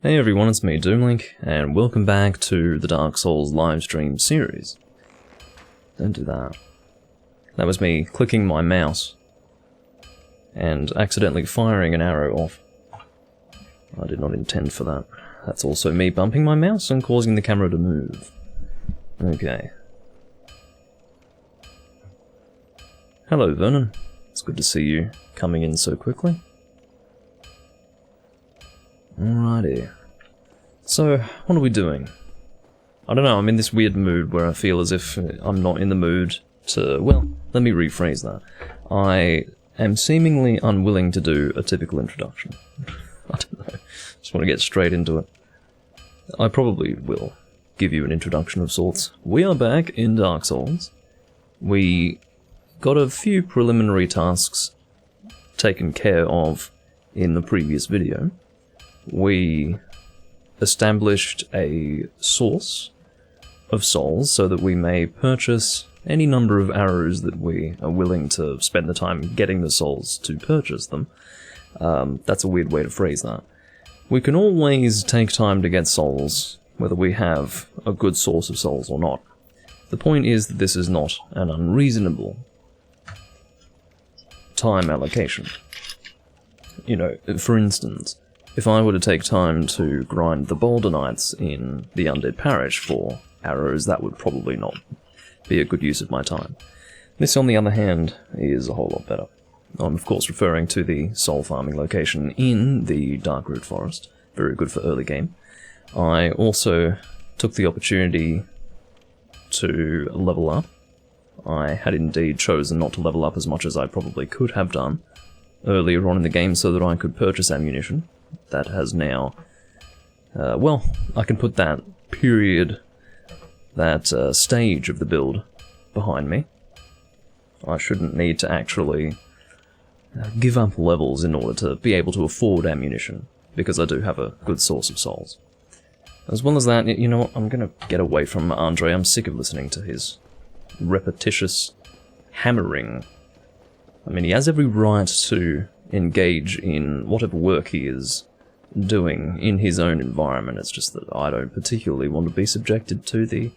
Hey everyone, it's me, Doomlink, and welcome back to the Dark Souls livestream series. Don't do that. That was me clicking my mouse and accidentally firing an arrow off. I did not intend for that. That's also me bumping my mouse and causing the camera to move. Okay. Hello, Vernon. It's good to see you coming in so quickly. Alrighty. So, what are we doing? I don't know, I'm in this weird mood where I feel as if I'm not in the mood to... Well, let me rephrase that. I am seemingly unwilling to do a typical introduction. I don't know. Just want to get straight into it. I probably will give you an introduction of sorts. We are back in Dark Souls. We got a few preliminary tasks taken care of in the previous video. We established a source of souls so that we may purchase any number of arrows that we are willing to spend the time getting the souls to purchase them. That's a weird way to phrase that. We can always take time to get souls, whether we have a good source of souls or not. The point is that this is not an unreasonable time allocation. You know, for instance, if I were to take time to grind the Boulder Knights in the Undead Parish for arrows, that would probably not be a good use of my time. This, on the other hand, is a whole lot better. I'm of course referring to the soul farming location in the Darkroot Forest. Very good for early game. I also took the opportunity to level up. I had indeed chosen not to level up as much as I probably could have done earlier on in the game so that I could purchase ammunition. That has now, well, I can put that period, that stage of the build behind me. I shouldn't need to actually give up levels in order to be able to afford ammunition, because I do have a good source of souls. As well as that, you know what, I'm going to get away from Andre. I'm sick of listening to his repetitious hammering. I mean, he has every right to engage in whatever work he is doing in his own environment. It's just that I don't particularly want to be subjected to the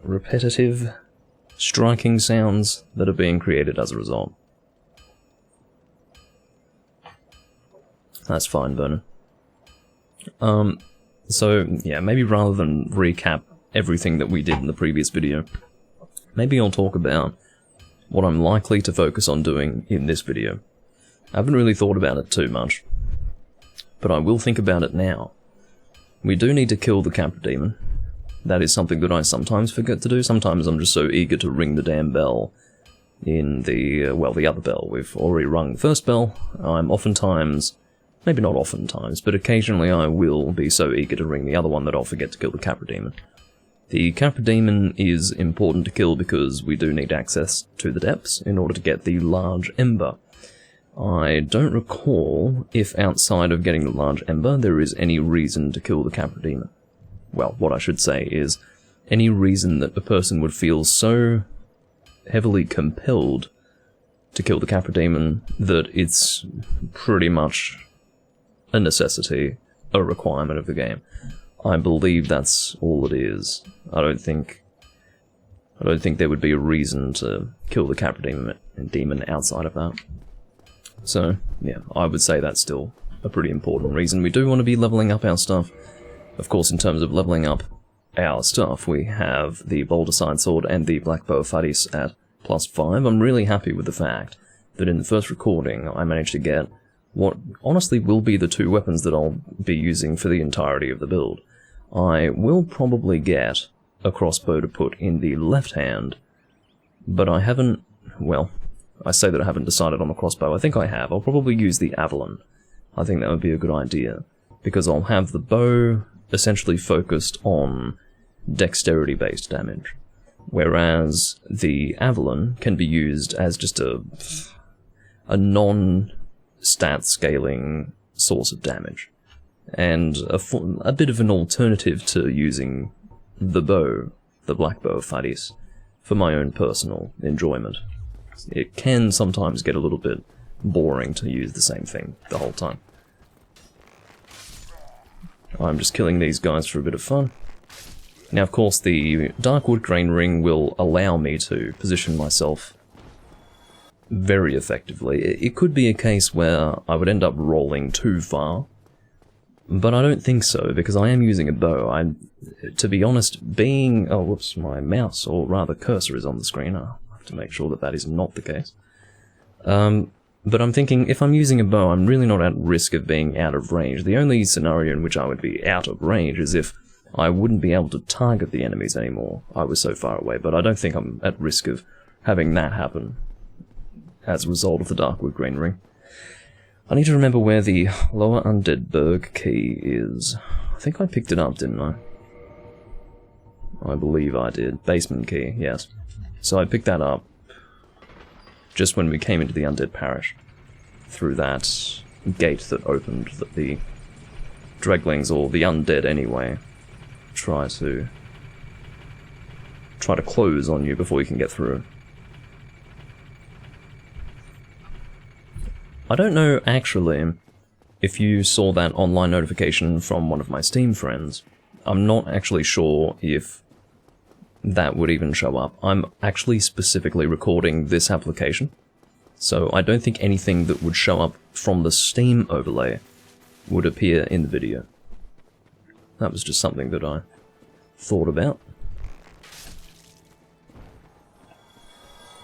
repetitive, striking sounds that are being created as a result. That's fine, Vernon. So, yeah, maybe rather than recap everything that we did in the previous video, maybe I'll talk about what I'm likely to focus on doing in this video. I haven't really thought about it too much, but I will think about it now. We do need to kill the Capra Demon. That is something that I sometimes forget to do. Sometimes I'm just so eager to ring the damn bell in the, well, the other bell. We've already rung the first bell. I'm oftentimes, maybe not oftentimes, but occasionally I will be so eager to ring the other one that I'll forget to kill the Capra Demon. The Capra Demon is important to kill because we do need access to the depths in order to get the large ember. I don't recall if outside of getting the large ember there is any reason to kill the Capra Demon. Well, what I should say is any reason that a person would feel so heavily compelled to kill the Capra Demon that it's pretty much a necessity, a requirement of the game. I believe that's all it is. I don't think there would be a reason to kill the Capra Demon outside of that. So, yeah, I would say that's still a pretty important reason. We do want to be leveling up our stuff. Of course, in terms of leveling up our stuff, we have the Boulder Side Sword and the Black Bow Fatis at +5. I'm really happy with the fact that in the first recording I managed to get what honestly will be the two weapons that I'll be using for the entirety of the build. I will probably get a crossbow to put in the left hand, but I haven't, well, I say that I haven't decided on the crossbow. I think I have. I'll probably use the Avalon. I think that would be a good idea, because I'll have the bow essentially focused on dexterity-based damage, whereas the Avalon can be used as just a non-stat scaling source of damage, and a bit of an alternative to using the bow, the Black Bow Fatis, for my own personal enjoyment. It can sometimes get a little bit boring to use the same thing the whole time. I'm just killing these guys for a bit of fun. Now, of course, the Dark Wood Grain Ring will allow me to position myself very effectively. It could be a case where I would end up rolling too far, but I don't think so, because I am using a bow. To be honest, being... Oh, whoops, my mouse, or rather cursor, is on the screen. I'll have to make sure that that is not the case. But I'm thinking, if I'm using a bow, I'm really not at risk of being out of range. The only scenario in which I would be out of range is if I wouldn't be able to target the enemies anymore. I was so far away, but I don't think I'm at risk of having that happen as a result of the Darkwood Grain Ring. I need to remember where the Lower Undead Berg key is. I think I picked it up, didn't I? I believe I did. Basement key, yes. So I picked that up just when we came into the Undead Parish, through that gate that opened that the Dreglings, or the Undead anyway, try to close on you before you can get through. I don't know, actually, if you saw that online notification from one of my Steam friends. I'm not actually sure if that would even show up. I'm actually specifically recording this application, so I don't think anything that would show up from the Steam overlay would appear in the video. That was just something that I thought about.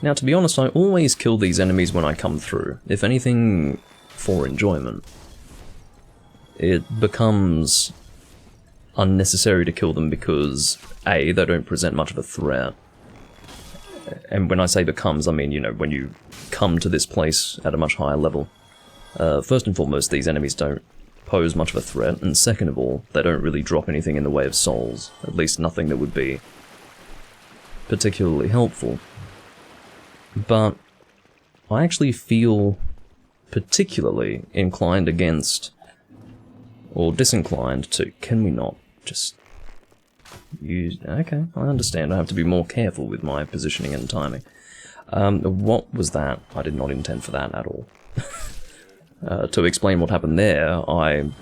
Now, to be honest, I always kill these enemies when I come through. If anything, for enjoyment. It becomes unnecessary to kill them because, A, they don't present much of a threat. And when I say becomes, I mean, you know, when you come to this place at a much higher level. First and foremost, these enemies don't pose much of a threat, and second of all, they don't really drop anything in the way of souls. At least nothing that would be particularly helpful. But I actually feel particularly inclined against, or disinclined to... Can we not just use... Okay, I understand. I have to be more careful with my positioning and timing. What was that? I did not intend for that at all. To explain what happened there, I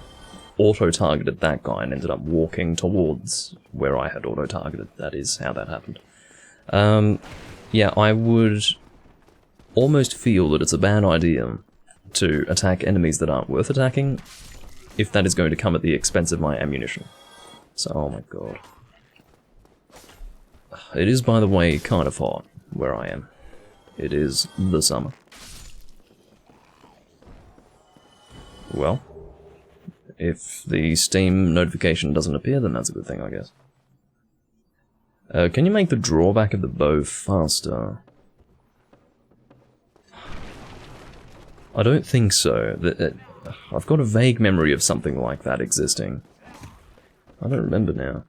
auto-targeted that guy and ended up walking towards where I had auto-targeted. That is how that happened. Yeah, I would almost feel that it's a bad idea to attack enemies that aren't worth attacking if that is going to come at the expense of my ammunition. So, oh my god. It is, by the way, kind of hot where I am. It is the summer. Well, if the Steam notification doesn't appear, then that's a good thing, I guess. Can you make the drawback of the bow faster? I don't think so. I've got a vague memory of something like that existing. I don't remember now.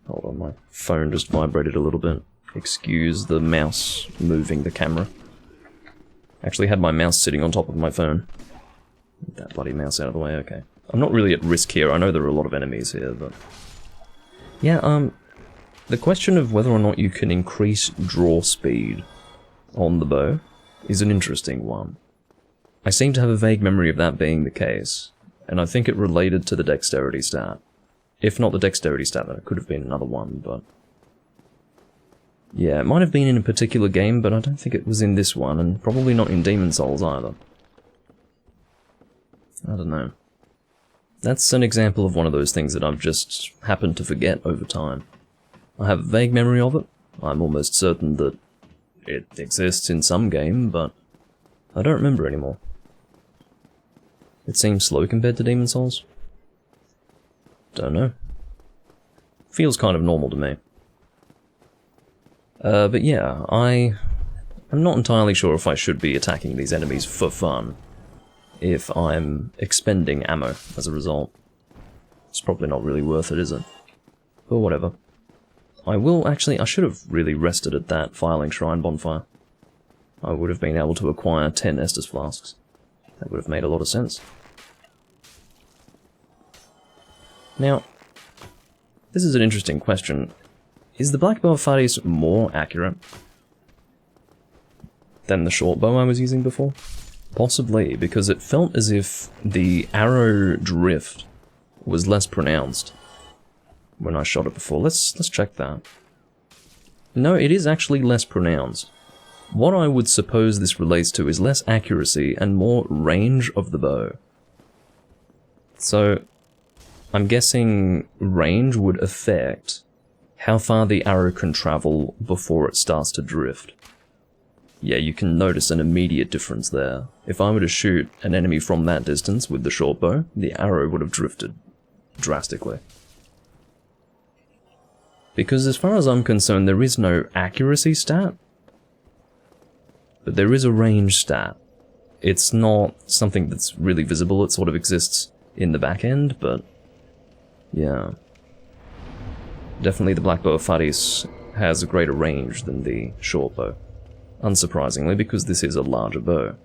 Hold on, my phone just vibrated a little bit. Excuse the mouse moving the camera. Actually had my mouse sitting on top of my phone. Get that bloody mouse out of the way, okay. I'm not really at risk here. I know there are a lot of enemies here, but... Yeah, the question of whether or not you can increase draw speed on the bow is an interesting one. I seem to have a vague memory of that being the case, and I think it related to the dexterity stat. If not the dexterity stat, then it could have been another one, but... Yeah, it might have been in a particular game, but I don't think it was in this one, and probably not in Demon Souls either. I don't know. That's an example of one of those things that I've just happened to forget over time. I have a vague memory of it. I'm almost certain that it exists in some game, but I don't remember anymore. It seems slow compared to Demon Souls. Don't know. Feels kind of normal to me. But yeah, I'm not entirely sure if I should be attacking these enemies for fun, if I'm expending ammo as a result. It's probably not really worth it, is it? But whatever. I should have really rested at that Filing Shrine bonfire. I would have been able to acquire 10 Estus flasks. That would have made a lot of sense. Now, this is an interesting question. Is the Black Bow of Faris more accurate than the short bow I was using before? Possibly, because it felt as if the arrow drift was less pronounced when I shot it before. Let's check that. No, it is actually less pronounced. What I would suppose this relates to is less accuracy and more range of the bow. So, I'm guessing range would affect how far the arrow can travel before it starts to drift. Yeah, you can notice an immediate difference there. If I were to shoot an enemy from that distance with the short bow, the arrow would have drifted drastically. Because as far as I'm concerned, there is no accuracy stat, but there is a range stat. It's not something that's really visible, it sort of exists in the back end, but yeah. Definitely the black bow of Faris has a greater range than the short bow. Unsurprisingly, because this is a larger bow.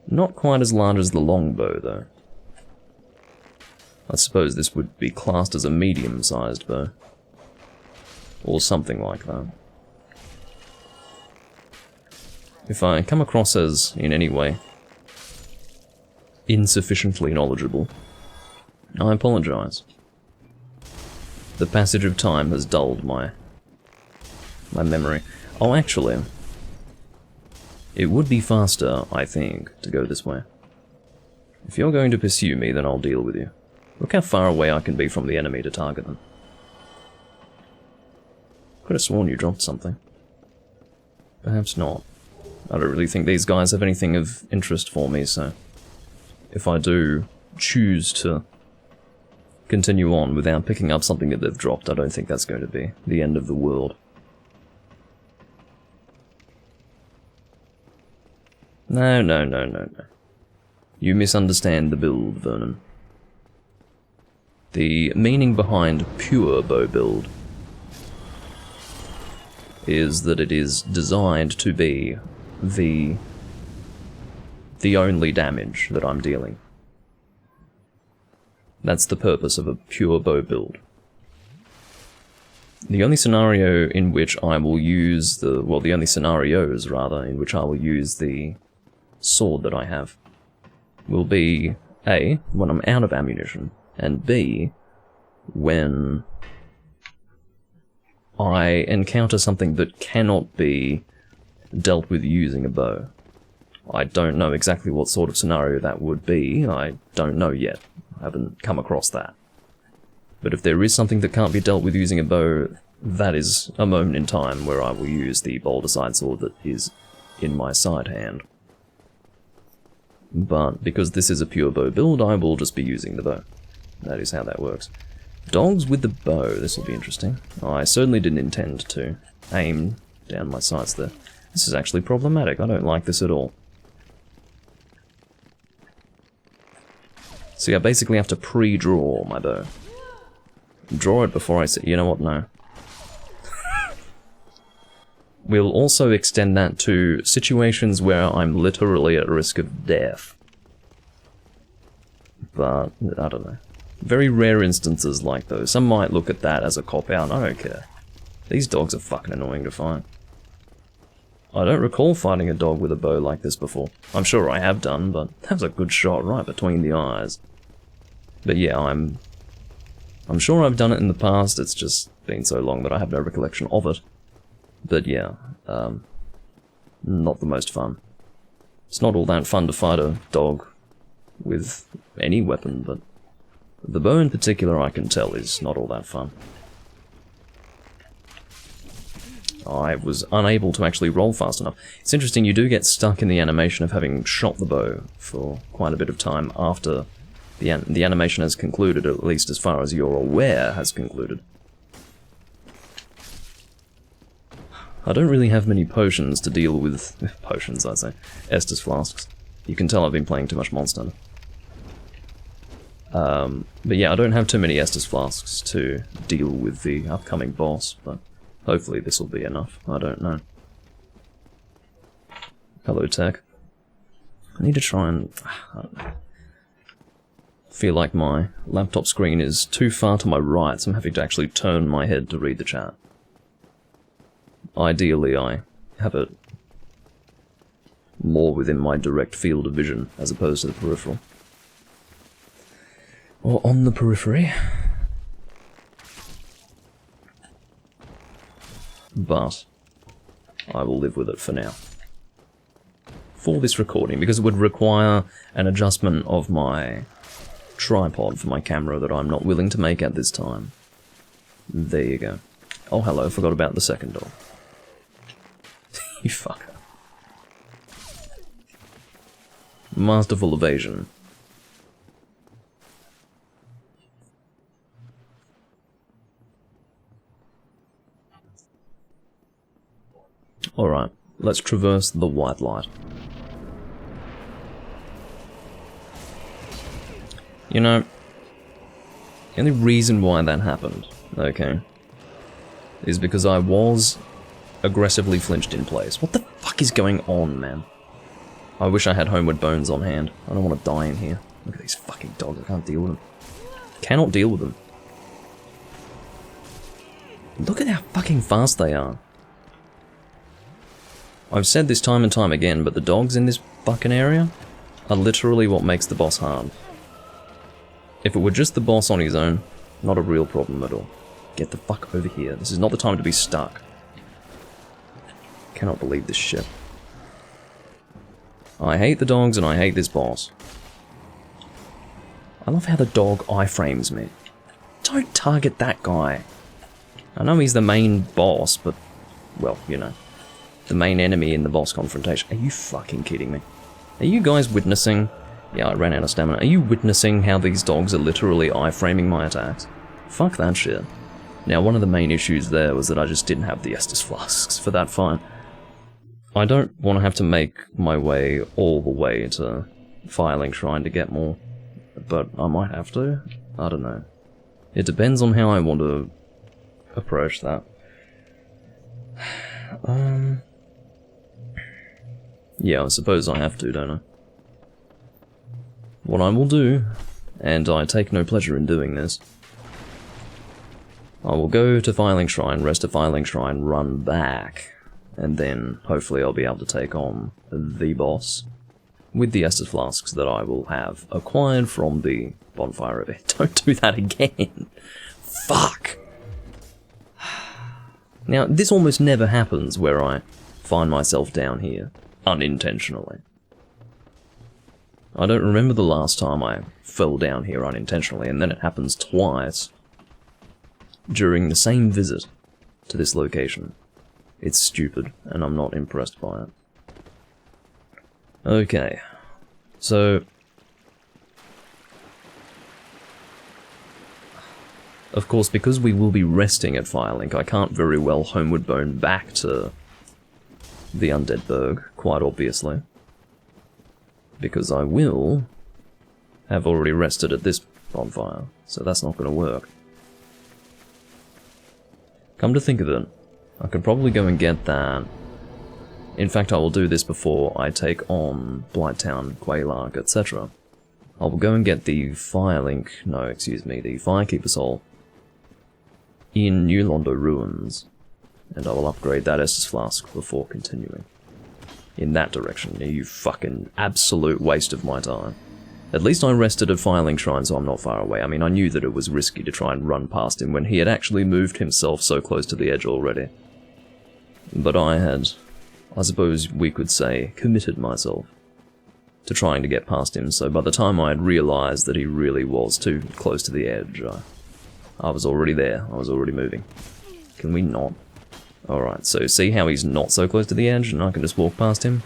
Not quite as large as the long bow, though. I suppose this would be classed as a medium-sized bow. Or something like that. If I come across as, in any way, insufficiently knowledgeable, I apologize. The passage of time has dulled my memory. Oh, actually, it would be faster, I think, to go this way. If you're going to pursue me, then I'll deal with you. Look how far away I can be from the enemy to target them. Could have sworn you dropped something. Perhaps not. I don't really think these guys have anything of interest for me, so if I do choose to continue on without picking up something that they've dropped, I don't think that's going to be the end of the world. No. You misunderstand the build, Vernon. The meaning behind pure bow build is that it is designed to be the only damage that I'm dealing. That's the purpose of a pure bow build. The only scenario in which I will use the only scenarios, rather, in which I will use the sword that I have will be A, when I'm out of ammunition, and B, when I encounter something that cannot be dealt with using a bow. I don't know exactly what sort of scenario that would be. I don't know yet. I haven't come across that. But if there is something that can't be dealt with using a bow, that is a moment in time where I will use the boulder side sword that is in my side hand. But because this is a pure bow build, I will just be using the bow. That is how that works. Dogs with the bow, this will be interesting. I certainly didn't intend to aim down my sights there. This is actually problematic, I don't like this at all. See, I basically have to pre-draw my bow. Draw it before I say, you know what, no. We'll also extend that to situations where I'm literally at risk of death. But, I don't know. Very rare instances like those. Some might look at that as a cop-out, I don't care. These dogs are fucking annoying to fight. I don't recall fighting a dog with a bow like this before. I'm sure I have done, but that was a good shot right between the eyes. But yeah, I'm sure I've done it in the past, it's just been so long that I have no recollection of it. But yeah, not the most fun. It's not all that fun to fight a dog with any weapon, but the bow in particular, I can tell, is not all that fun. I was unable to actually roll fast enough. It's interesting, you do get stuck in the animation of having shot the bow for quite a bit of time after the animation has concluded, at least as far as you're aware has concluded. I don't really have many potions to deal with... potions, I say. Estus flasks. You can tell I've been playing too much Monster Hunter. But yeah, I don't have too many Estus flasks to deal with the upcoming boss, but hopefully this will be enough. I don't know. Hello, Tech. I need to try and... I don't know. Feel like my laptop screen is too far to my right, so I'm having to actually turn my head to read the chat. Ideally, I have it more within my direct field of vision, as opposed to the peripheral. or on the periphery. But I will live with it for now. For this recording, because it would require an adjustment of my tripod for my camera that I'm not willing to make at this time. There you go. Oh, hello, forgot about the second dog. You fucker. Masterful evasion. Alright, let's traverse the white light. You know, the only reason why that happened, okay, is because I was aggressively flinched in place. What the fuck is going on, man? I wish I had homeward bones on hand. I don't want to die in here. Look at these fucking dogs, I can't deal with them. Cannot deal with them. Look at how fucking fast they are. I've said this time and time again, but the dogs in this fucking area are literally what makes the boss hard. If it were just the boss on his own, not a real problem at all. Get the fuck over here. This is not the time to be stuck. Cannot believe this shit. I hate the dogs and I hate this boss. I love how the dog iframes me. Don't target that guy. I know he's the main boss, but, well, you know. The main enemy in the boss confrontation. Are you fucking kidding me? Are you guys witnessing... Yeah, I ran out of stamina. Are you witnessing how these dogs are literally iframing my attacks? Fuck that shit. Now, one of the main issues there was that I just didn't have the Estus flasks for that fight. I don't want to have to make my way all the way to Filing Shrine to get more, but I might have to. I don't know. It depends on how I want to approach that. Yeah, I suppose I have to, don't I? What I will do, and I take no pleasure in doing this, I will go to Filing Shrine, rest at Filing Shrine, run back, and then hopefully I'll be able to take on the boss with the Estus flasks that I will have acquired from the bonfire event. Don't do that again! Fuck! Now, this almost never happens where I find myself down here, unintentionally. I don't remember the last time I fell down here unintentionally, and then it happens twice during the same visit to this location. It's stupid, and I'm not impressed by it. Okay, so... Of course, because we will be resting at Firelink, I can't very well homeward bone back to the Undead Berg, quite obviously. Because I will have already rested at this bonfire, so that's not going to work. Come to think of it, I could probably go and get that. In fact, I will do this before I take on Blighttown, Quelaag, etc. I will go and get the the Firekeeper Soul in New Londo Ruins, and I will upgrade that Estus Flask before continuing in that direction. You fucking absolute waste of my time. At least I rested at Filing Shrine, so I'm not far away. I mean, I knew that it was risky to try and run past him when he had actually moved himself so close to the edge already. But I had, I suppose we could say, committed myself to trying to get past him, so by the time I had realised that he really was too close to the edge, I was already there, I was already moving. Can we not? Alright, so see how he's not so close to the edge and I can just walk past him?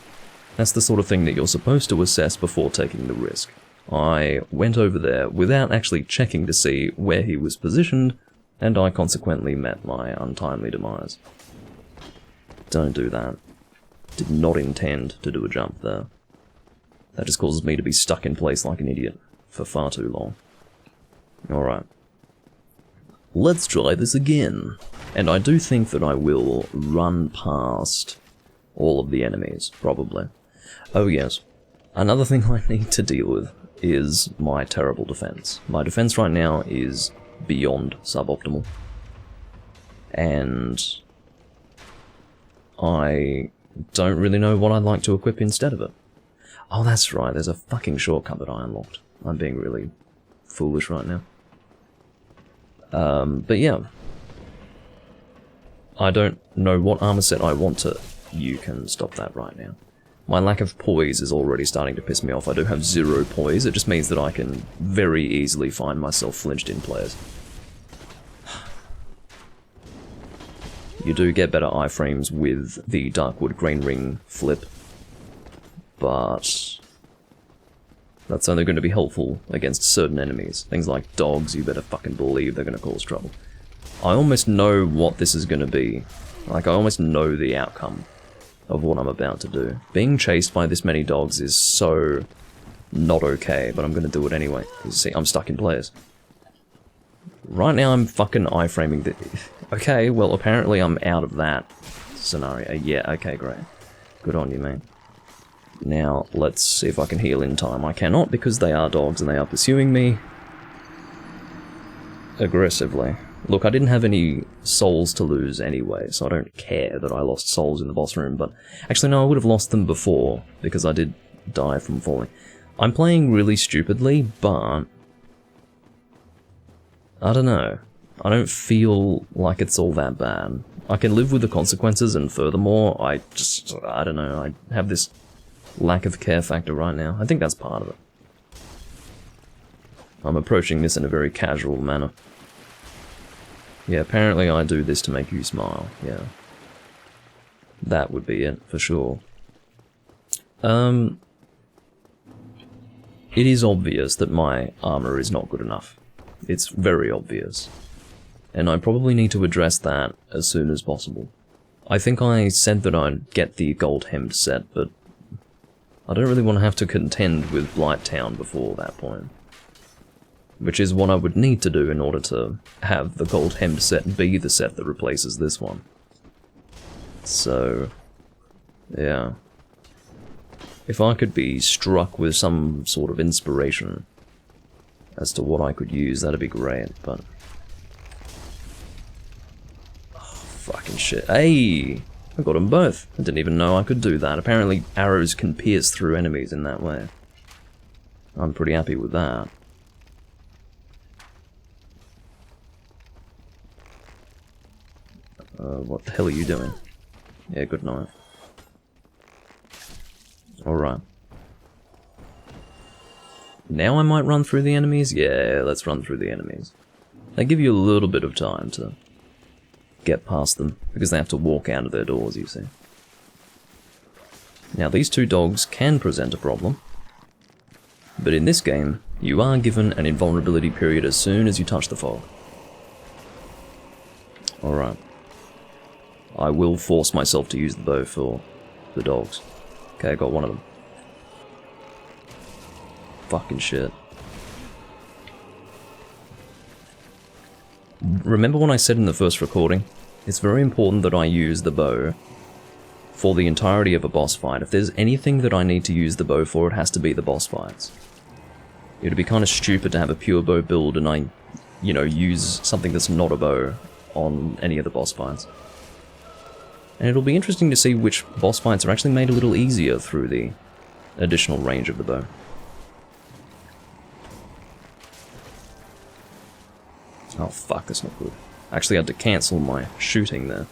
That's the sort of thing that you're supposed to assess before taking the risk. I went over there without actually checking to see where he was positioned, and I consequently met my untimely demise. Don't do that. Did not intend to do a jump there. That just causes me to be stuck in place like an idiot for far too long. Alright. Let's try this again. And I do think that I will run past all of the enemies, probably. Oh yes, another thing I need to deal with is my terrible defense. My defense right now is beyond suboptimal. And I don't really know what I'd like to equip instead of it. Oh, that's right, there's a fucking shortcut that I unlocked. I'm being really foolish right now. But yeah. I don't know what armor set I want to... You can stop that right now. My lack of poise is already starting to piss me off. I do have 0 poise. It just means that I can very easily find myself flinched in players. You do get better iframes with the Darkwood Green Ring flip, but that's only going to be helpful against certain enemies. Things like dogs, you better fucking believe they're going to cause trouble. I almost know what this is going to be. Like, I almost know the outcome of what I'm about to do. Being chased by this many dogs is so not okay, but I'm going to do it anyway. You see, I'm stuck in players. Right now I'm fucking iframing the... Okay, well apparently I'm out of that scenario. Yeah, okay, great. Good on you, man. Now, let's see if I can heal in time. I cannot because they are dogs and they are pursuing me aggressively. Look, I didn't have any souls to lose anyway, so I don't care that I lost souls in the boss room, but... Actually, no, I would have lost them before, because I did die from falling. I'm playing really stupidly, but... I don't know. I don't feel like it's all that bad. I can live with the consequences, and furthermore, I don't know, I have this lack of care factor right now. I think that's part of it. I'm approaching this in a very casual manner. Yeah, apparently I do this to make you smile, yeah. That would be it, for sure. It is obvious that my armor is not good enough. It's very obvious. And I probably need to address that as soon as possible. I think I said that I'd get the gold hemmed set, but I don't really want to have to contend with Blighttown before that point. Which is what I would need to do in order to have the gold hemmed set be the set that replaces this one. So, yeah. If I could be struck with some sort of inspiration as to what I could use, that'd be great, but... Oh, fucking shit. Hey! I got them both. I didn't even know I could do that. Apparently arrows can pierce through enemies in that way. I'm pretty happy with that. What the hell are you doing? Yeah, good night. Alright. Now I might run through the enemies? Yeah, let's run through the enemies. They give you a little bit of time to get past them, because they have to walk out of their doors, you see. Now, these two dogs can present a problem, but in this game, you are given an invulnerability period as soon as you touch the fog. Alright. I will force myself to use the bow for the dogs. Okay, I got one of them. Fucking shit. Remember when I said in the first recording? It's very important that I use the bow for the entirety of a boss fight. If there's anything that I need to use the bow for, it has to be the boss fights. It would be kind of stupid to have a pure bow build and I, you know, use something that's not a bow on any of the boss fights. And it'll be interesting to see which boss fights are actually made a little easier through the additional range of the bow. Oh fuck, that's not good. I actually had to cancel my shooting there.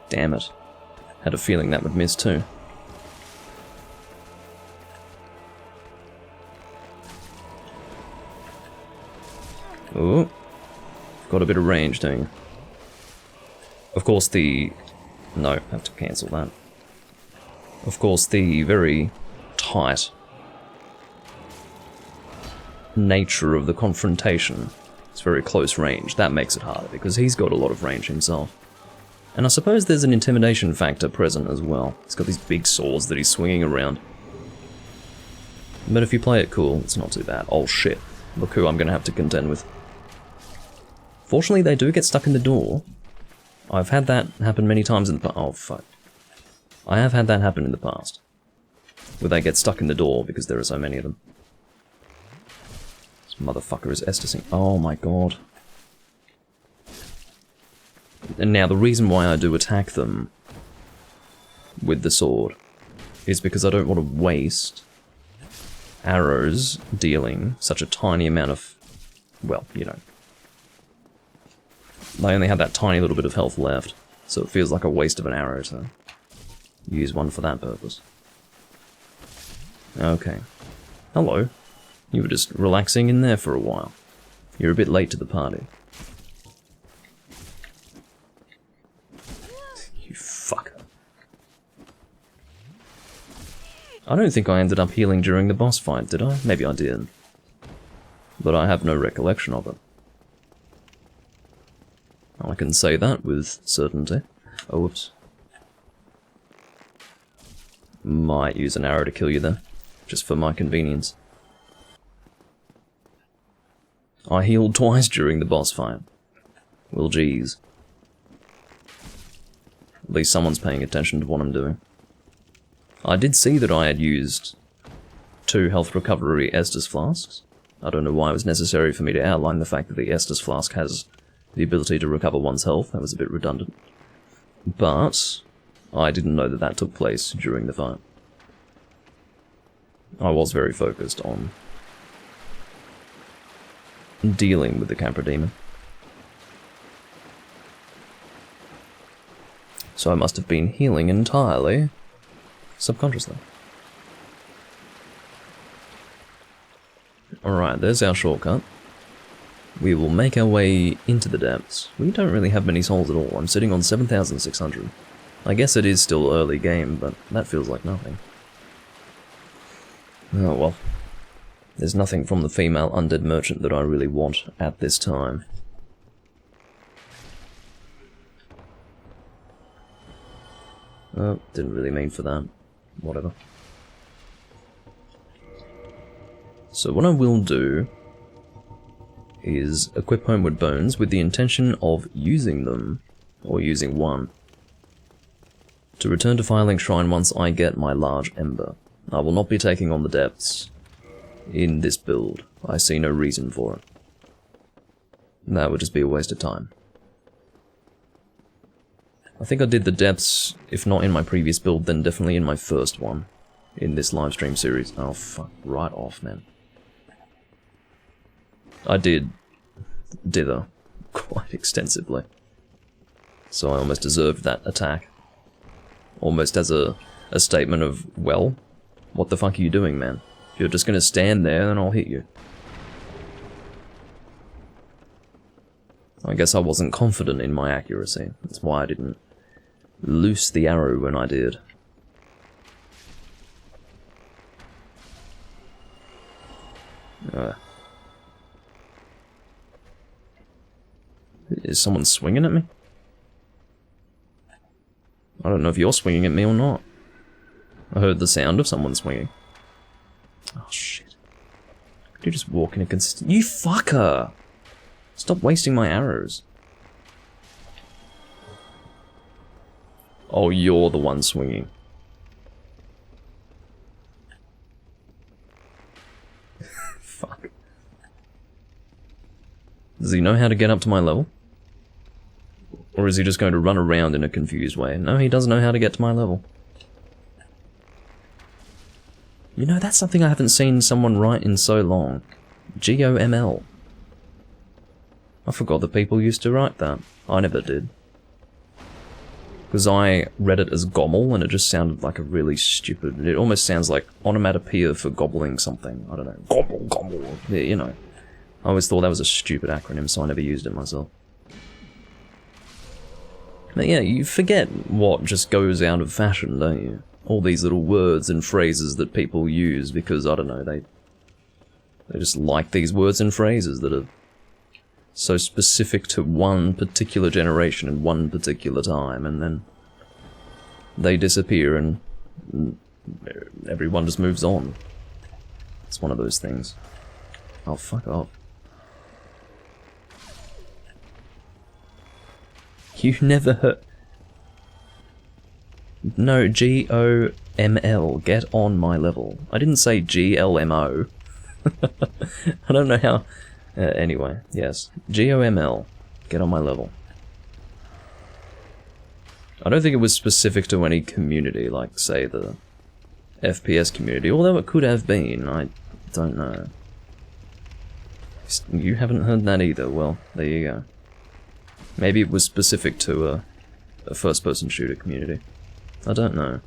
Damn it. Had a feeling that would miss too. Oh, got a bit of range, don't you? Of course the... No, I have to cancel that. Of course the very tight nature of the confrontation, it's very close range, that makes it harder because he's got a lot of range himself. And I suppose there's an intimidation factor present as well. He's got these big swords that he's swinging around. But if you play it cool, it's not too bad. Oh shit, look who I'm gonna have to contend with. Fortunately, they do get stuck in the door. I've had that happen many times in the past. Oh, fuck. I have had that happen in the past. Where they get stuck in the door because there are so many of them. This motherfucker is estusing. Oh my god. And now the reason why I do attack them with the sword is because I don't want to waste arrows dealing such a tiny amount of, well, you know. I only have that tiny little bit of health left, so it feels like a waste of an arrow to use one for that purpose. Okay. Hello. You were just relaxing in there for a while. You're a bit late to the party. You fucker. I don't think I ended up healing during the boss fight, did I? Maybe I did. But I have no recollection of it. I can say that with certainty. Oh, whoops. Might use an arrow to kill you there, just for my convenience. I healed twice during the boss fight. Well, geez. At least someone's paying attention to what I'm doing. I did see that I had used 2 health recovery Estus flasks. I don't know why it was necessary for me to outline the fact that the Estus flask has the ability to recover one's health. That was a bit redundant. But I didn't know that that took place during the fight. I was very focused on dealing with the Capra Demon. So I must have been healing entirely subconsciously. Alright, there's our shortcut. We will make our way into the depths. We don't really have many souls at all. I'm sitting on 7,600. I guess it is still early game, but that feels like nothing. Oh well. There's nothing from the female undead merchant that I really want at this time. Oh, didn't really mean for that. Whatever. So what I will do is equip Homeward Bones with the intention of using them, or using one, to return to Firelink Shrine once I get my large ember. I will not be taking on the depths in this build. I see no reason for it. That would just be a waste of time. I think I did the depths, if not in my previous build, then definitely in my first one in this livestream series. Oh fuck, right off, man. I did dither quite extensively. So I almost deserved that attack. Almost as a statement of, well, what the fuck are you doing, man? If you're just gonna stand there, then I'll hit you. I guess I wasn't confident in my accuracy. That's why I didn't loose the arrow when I did. Is someone swinging at me? I don't know if you're swinging at me or not. I heard the sound of someone swinging. Oh shit. Could you just walk in a consistent... You fucker! Stop wasting my arrows. Oh, you're the one swinging. Fuck. Does he know how to get up to my level? Or is he just going to run around in a confused way? No, he does know how to get to my level. You know, that's something I haven't seen someone write in so long. GOML. I forgot that people used to write that. I never did. Because I read it as gomel, and it just sounded like a really stupid... It almost sounds like onomatopoeia for gobbling something. I don't know. Gobble, gobble. Yeah, you know. I always thought that was a stupid acronym, so I never used it myself. But yeah, you forget what just goes out of fashion, don't you? All these little words and phrases that people use because, I don't know, they just like these words and phrases that are so specific to one particular generation and one particular time, and then they disappear and everyone just moves on. It's one of those things. Oh, fuck off. You never heard... No, GOML, get on my level. I didn't say GLMO. I don't know how... anyway, yes. GOML, get on my level. I don't think it was specific to any community, like, say, the FPS community, although it could have been, I don't know. You haven't heard that either, well, there you go. Maybe it was specific to a first-person shooter community. I don't know.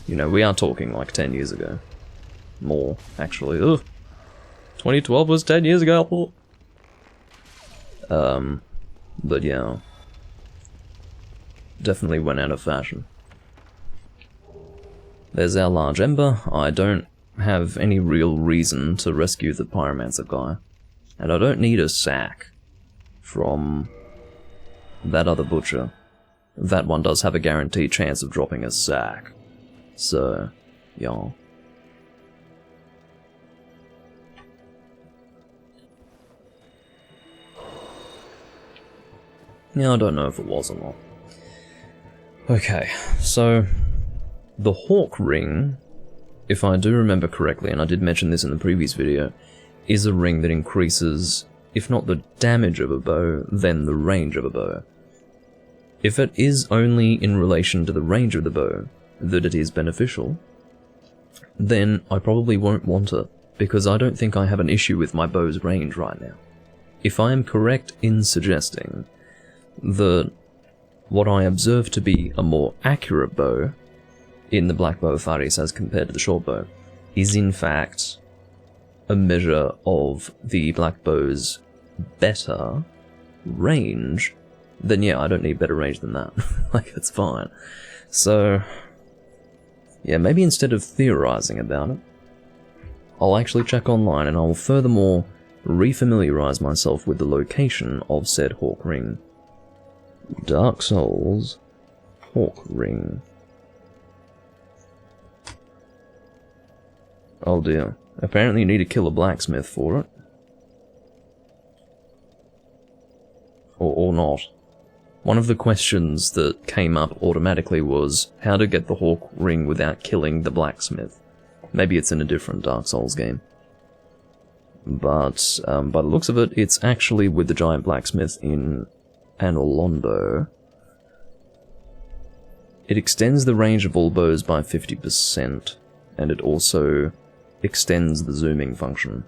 You know, we are talking like 10 years ago. More, actually. Ugh. 2012 was 10 years ago! But yeah. Definitely went out of fashion. There's our large ember. I don't have any real reason to rescue the pyromancer guy. And I don't need a sack from that other butcher. That one does have a guaranteed chance of dropping a sack. So, yeah. Yeah, I don't know if it was or not. Okay, so the Hawk Ring, if I do remember correctly, and I did mention this in the previous video, is a ring that increases, if not the damage of a bow, then the range of a bow. If it is only in relation to the range of the bow that it is beneficial, then I probably won't want it, because I don't think I have an issue with my bow's range right now. If I am correct in suggesting that what I observe to be a more accurate bow in the Black Bow Faris as compared to the short bow is in fact a measure of the Black Bow's better range, then yeah, I don't need better range than that. Like, it's fine. So, yeah, maybe instead of theorizing about it, I'll actually check online and I'll furthermore refamiliarize myself with the location of said Hawk Ring. Dark Souls Hawk Ring. Oh dear. Apparently you need to kill a blacksmith for it. Or not. One of the questions that came up automatically was how to get the Hawk Ring without killing the blacksmith. Maybe it's in a different Dark Souls game. But by the looks of it, it's actually with the giant blacksmith in Anolondo. It extends the range of all bows by 50%, and it also extends the zooming function.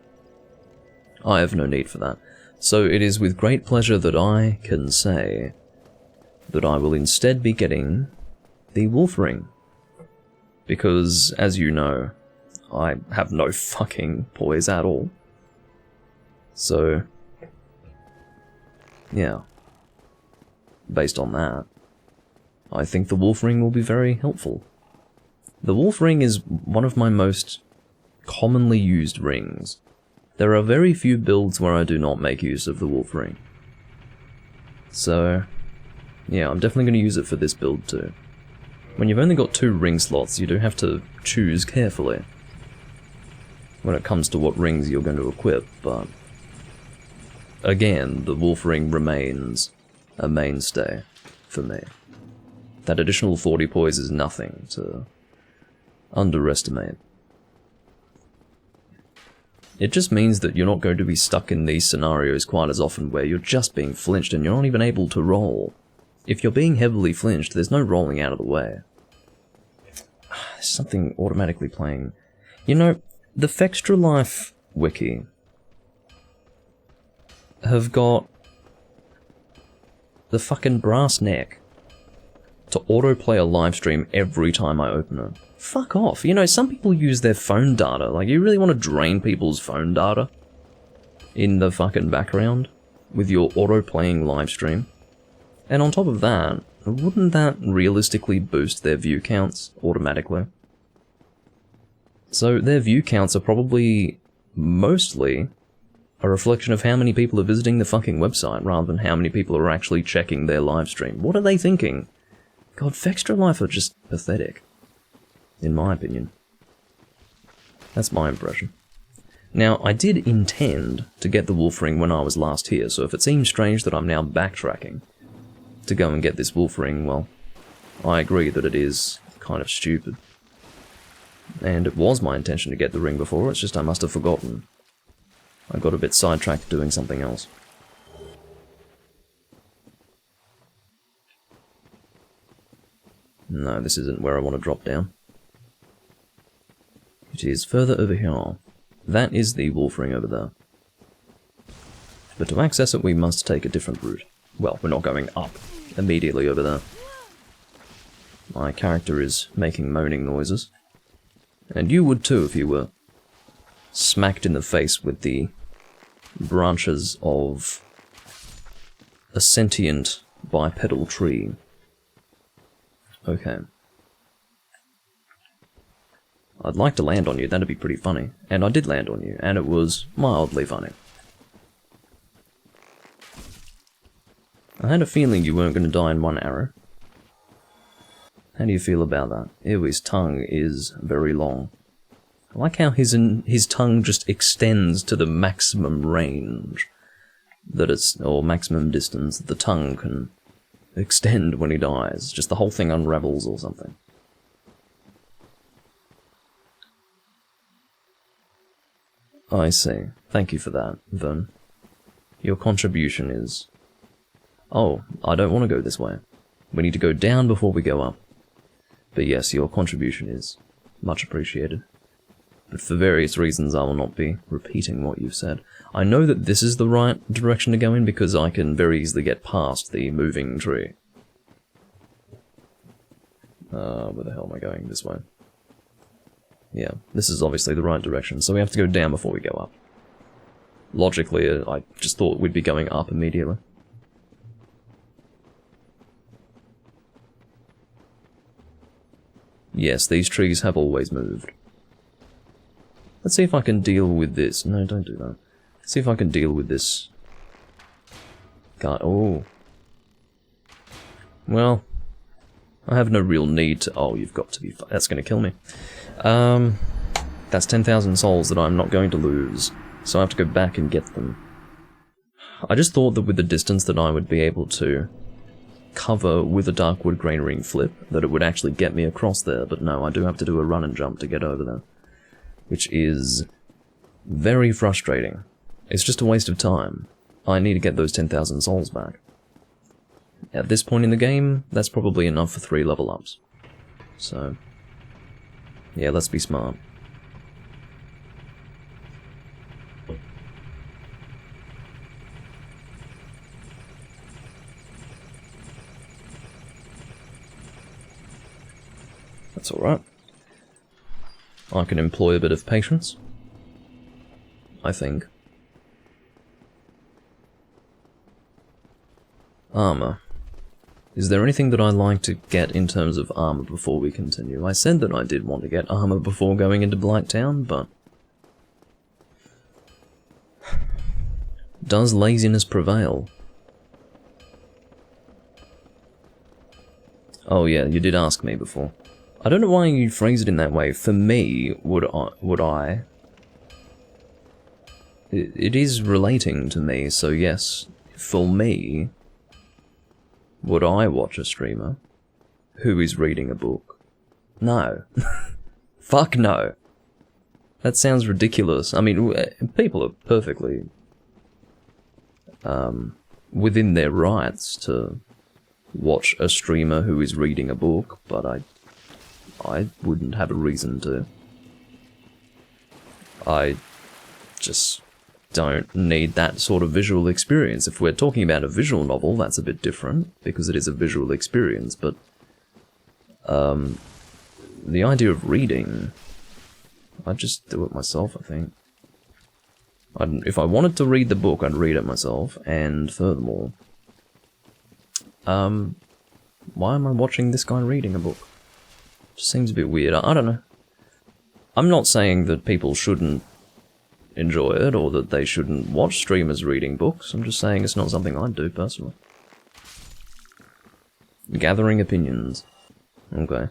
I have no need for that. So it is with great pleasure that I can say that I will instead be getting the Wolf Ring. Because, as you know, I have no fucking poise at all. So, yeah. Based on that, I think the Wolf Ring will be very helpful. The Wolf Ring is one of my most commonly used rings. There are very few builds where I do not make use of the Wolf Ring. So, yeah, I'm definitely going to use it for this build too. When you've only got 2 ring slots, you do have to choose carefully when it comes to what rings you're going to equip, but again, the Wolf Ring remains a mainstay for me. That additional 40 poise is nothing to underestimate. It just means that you're not going to be stuck in these scenarios quite as often where you're just being flinched and you're not even able to roll. If you're being heavily flinched, there's no rolling out of the way. There's something automatically playing. You know, the Fextra Life wiki have got the fucking brass neck to autoplay a live stream every time I open it. Fuck off. You know, some people use their phone data. Like, you really want to drain people's phone data in the fucking background with your auto-playing live stream? And on top of that, wouldn't that realistically boost their view counts automatically? So their view counts are probably mostly a reflection of how many people are visiting the fucking website rather than how many people are actually checking their live stream. What are they thinking? God, Fextra Life are just pathetic. In my opinion. That's my impression. Now, I did intend to get the Wolf Ring when I was last here, so if it seems strange that I'm now backtracking to go and get this Wolf Ring, well, I agree that it is kind of stupid. And it was my intention to get the ring before, it's just I must have forgotten. I got a bit sidetracked doing something else. No, this isn't where I want to drop down. It is further over here. That is the wolf ring over there. But to access it, we must take a different route. Well, we're not going up immediately over there. My character is making moaning noises. And you would too if you were smacked in the face with the branches of a sentient bipedal tree. Okay. I'd like to land on you, that'd be pretty funny. And I did land on you, and it was mildly funny. I had a feeling you weren't going to die in one arrow. How do you feel about that? Ew, his tongue is very long. I like how his tongue just extends to the maximum range that it's, or maximum distance that the tongue can extend when he dies. Just the whole thing unravels or something. I see. Thank you for that, Vern. Your contribution is... Oh, I don't want to go this way. We need to go down before we go up. But yes, your contribution is much appreciated. But for various reasons I will not be repeating what you've said. I know that this is the right direction to go in because I can very easily get past the moving tree. Where the hell am I going? This way. Yeah, this is obviously the right direction, so we have to go down before we go up. Logically, I just thought we'd be going up immediately. Yes, these trees have always moved. Let's see if I can deal with this. No, don't do that. Let's see if I can deal with this guy. Oh. Well, I have no real need to... Oh, you've got to be... That's going to kill me. That's 10,000 souls that I'm not going to lose. So I have to go back and get them. I just thought that with the distance that I would be able to cover with a Darkwood Grain Ring flip, that it would actually get me across there, but no, I do have to do a run and jump to get over there. Which is very frustrating. It's just a waste of time. I need to get those 10,000 souls back. At this point in the game, that's probably enough for 3 level ups. So, yeah, let's be smart. That's alright. I can employ a bit of patience. I think. Armor. Is there anything that I'd like to get in terms of armor before we continue? I said that I did want to get armor before going into Blighttown, but... Does laziness prevail? Oh yeah, you did ask me before. I don't know why you phrase it in that way. For me, would I... It is relating to me, so yes, for me, would I watch a streamer who is reading a book? No. Fuck no. That sounds ridiculous. I mean, people are perfectly within their rights to watch a streamer who is reading a book, but I wouldn't have a reason to. I just don't need that sort of visual experience. If we're talking about a visual novel, that's a bit different, because it is a visual experience, but the idea of reading, I'd just do it myself, I think. If I wanted to read the book, I'd read it myself, and furthermore, why am I watching this guy reading a book? Just seems a bit weird. I don't know. I'm not saying that people shouldn't enjoy it, or that they shouldn't watch streamers reading books. I'm just saying it's not something I'd do, personally. Gathering opinions. Okay.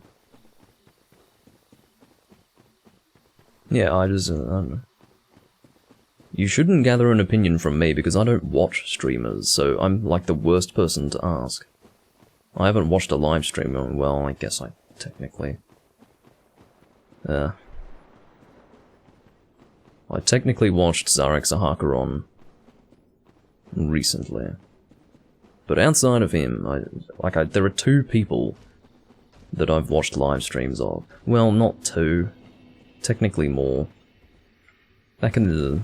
Yeah, I don't know. You shouldn't gather an opinion from me, because I don't watch streamers, so I'm like the worst person to ask. I haven't watched a live streamer, well, I guess I technically... I technically watched Zarek Sahakuron recently. But outside of him, there are 2 people that I've watched live streams of. Well, not 2. Technically more. Back in the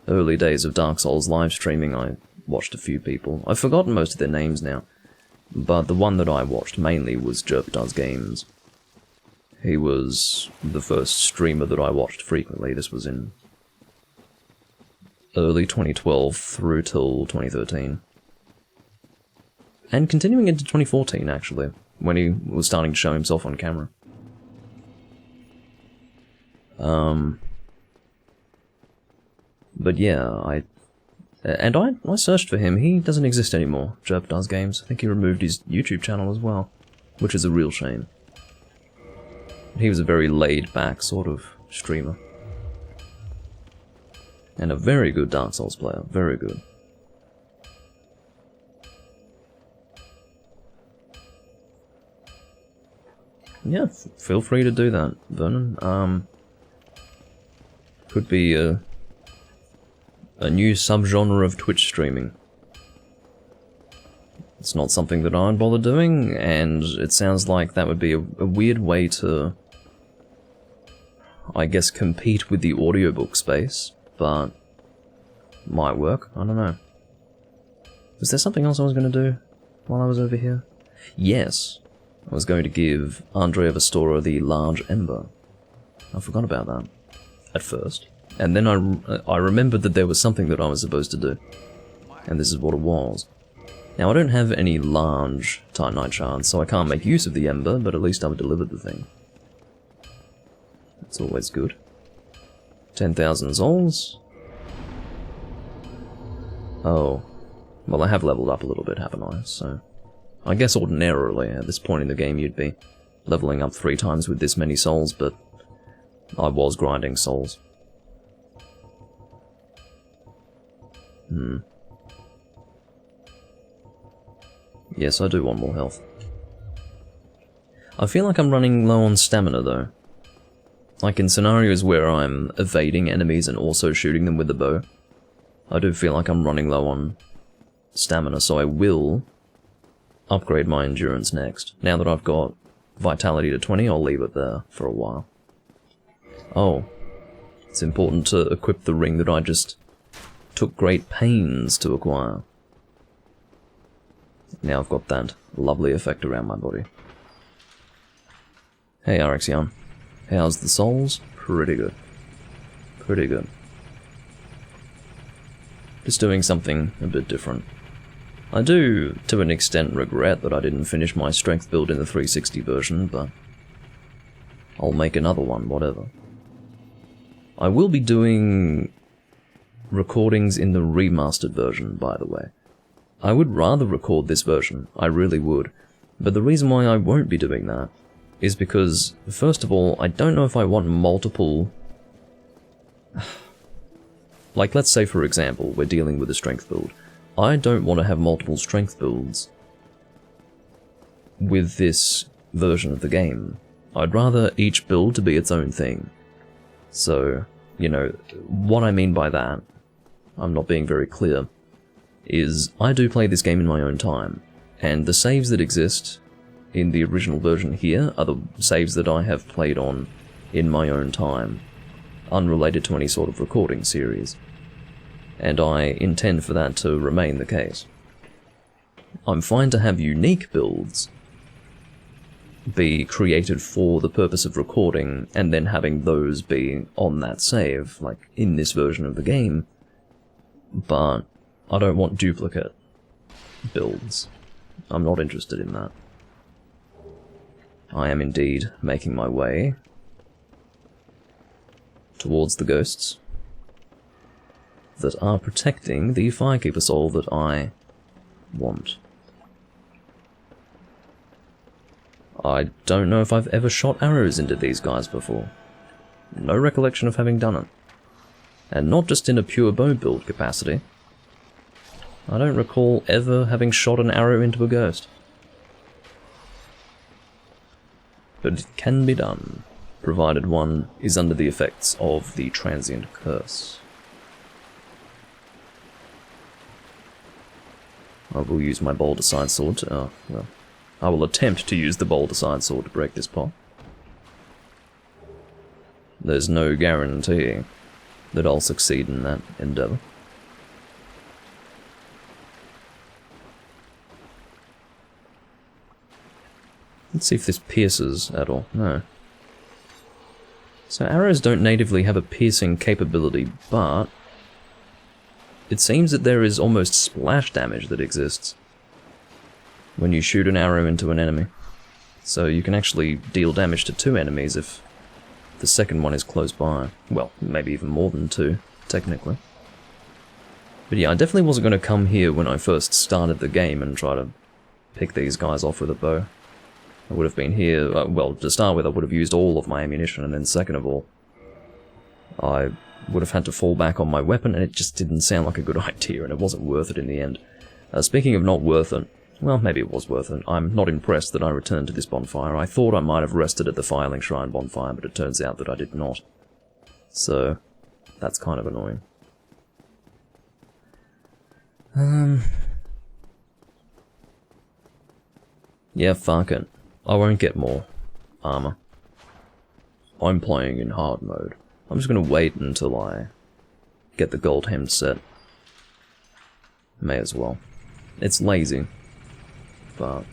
early days of Dark Souls live streaming, I watched a few people. I've forgotten most of their names now, but the one that I watched mainly was Jerp Does Games. He was the first streamer that I watched frequently. This was in early 2012 through till 2013. And continuing into 2014, actually, when he was starting to show himself on camera. But yeah, I searched for him. He doesn't exist anymore, Jerp Does Games. I think he removed his YouTube channel as well, which is a real shame. He was a very laid-back sort of streamer. And a very good Dark Souls player, very good. Yeah, feel free to do that, Vernon. Could be a new subgenre of Twitch streaming. It's not something that I'd bother doing, and it sounds like that would be a weird way to, I guess, compete with the audiobook space, but might work, I don't know. Was there something else I was going to do while I was over here? Yes, I was going to give Andrea Vestora the large ember. I forgot about that at first. And then I remembered that there was something that I was supposed to do. And this is what it was. Now I don't have any large Titanite shards, so I can't make use of the ember, but at least I've delivered the thing. That's always good. 10,000 souls. Oh. Well, I have leveled up a little bit, haven't I? So I guess ordinarily, at this point in the game, you'd be leveling up 3 times with this many souls, but I was grinding souls. Yes, I do want more health. I feel like I'm running low on stamina, though. Like in scenarios where I'm evading enemies and also shooting them with the bow, I do feel like I'm running low on stamina, so I will upgrade my endurance next. Now that I've got vitality to 20, I'll leave it there for a while. Oh, it's important to equip the ring that I just took great pains to acquire. Now I've got that lovely effect around my body. Hey Arexion, how's the souls? Pretty good. Pretty good. Just doing something a bit different. I do, to an extent, regret that I didn't finish my strength build in the 360 version, but I'll make another one, whatever. I will be doing recordings in the remastered version, by the way. I would rather record this version, I really would, but the reason why I won't be doing that is because, first of all, I don't know if I want multiple... Like, let's say, for example, we're dealing with a strength build. I don't want to have multiple strength builds with this version of the game. I'd rather each build to be its own thing. So, you know, what I mean by that, I'm not being very clear, is I do play this game in my own time, and the saves that exist in the original version here are the saves that I have played on in my own time, unrelated to any sort of recording series, and I intend for that to remain the case. I'm fine to have unique builds be created for the purpose of recording, and then having those be on that save, like in this version of the game, but I don't want duplicate builds. I'm not interested in that. I am indeed making my way towards the ghosts that are protecting the Firekeeper soul that I want. I don't know if I've ever shot arrows into these guys before. No recollection of having done it. And not just in a pure bow build capacity. I don't recall ever having shot an arrow into a ghost. But it can be done, provided one is under the effects of the transient curse. I will use my boulder side sword to, well, I will attempt to use the boulder side sword to break this pot. There's no guarantee that I'll succeed in that endeavor. Let's see if this pierces at all. No. So arrows don't natively have a piercing capability, but it seems that there is almost splash damage that exists when you shoot an arrow into an enemy. So you can actually deal damage to 2 enemies if the second one is close by. Well, maybe even more than 2, technically. But yeah, I definitely wasn't going to come here when I first started the game and try to pick these guys off with a bow. I would have been here, well, to start with I would have used all of my ammunition, and then second of all, I would have had to fall back on my weapon, and it just didn't sound like a good idea, and it wasn't worth it in the end. Speaking of not worth it, well, maybe it was worth it. I'm not impressed that I returned to this bonfire. I thought I might have rested at the Filing Shrine bonfire, but it turns out that I did not. So, that's kind of annoying. Yeah, fuck it. I won't get more armor. I'm playing in hard mode. I'm just gonna wait until I get the gold hemmed set. May as well. It's lazy. But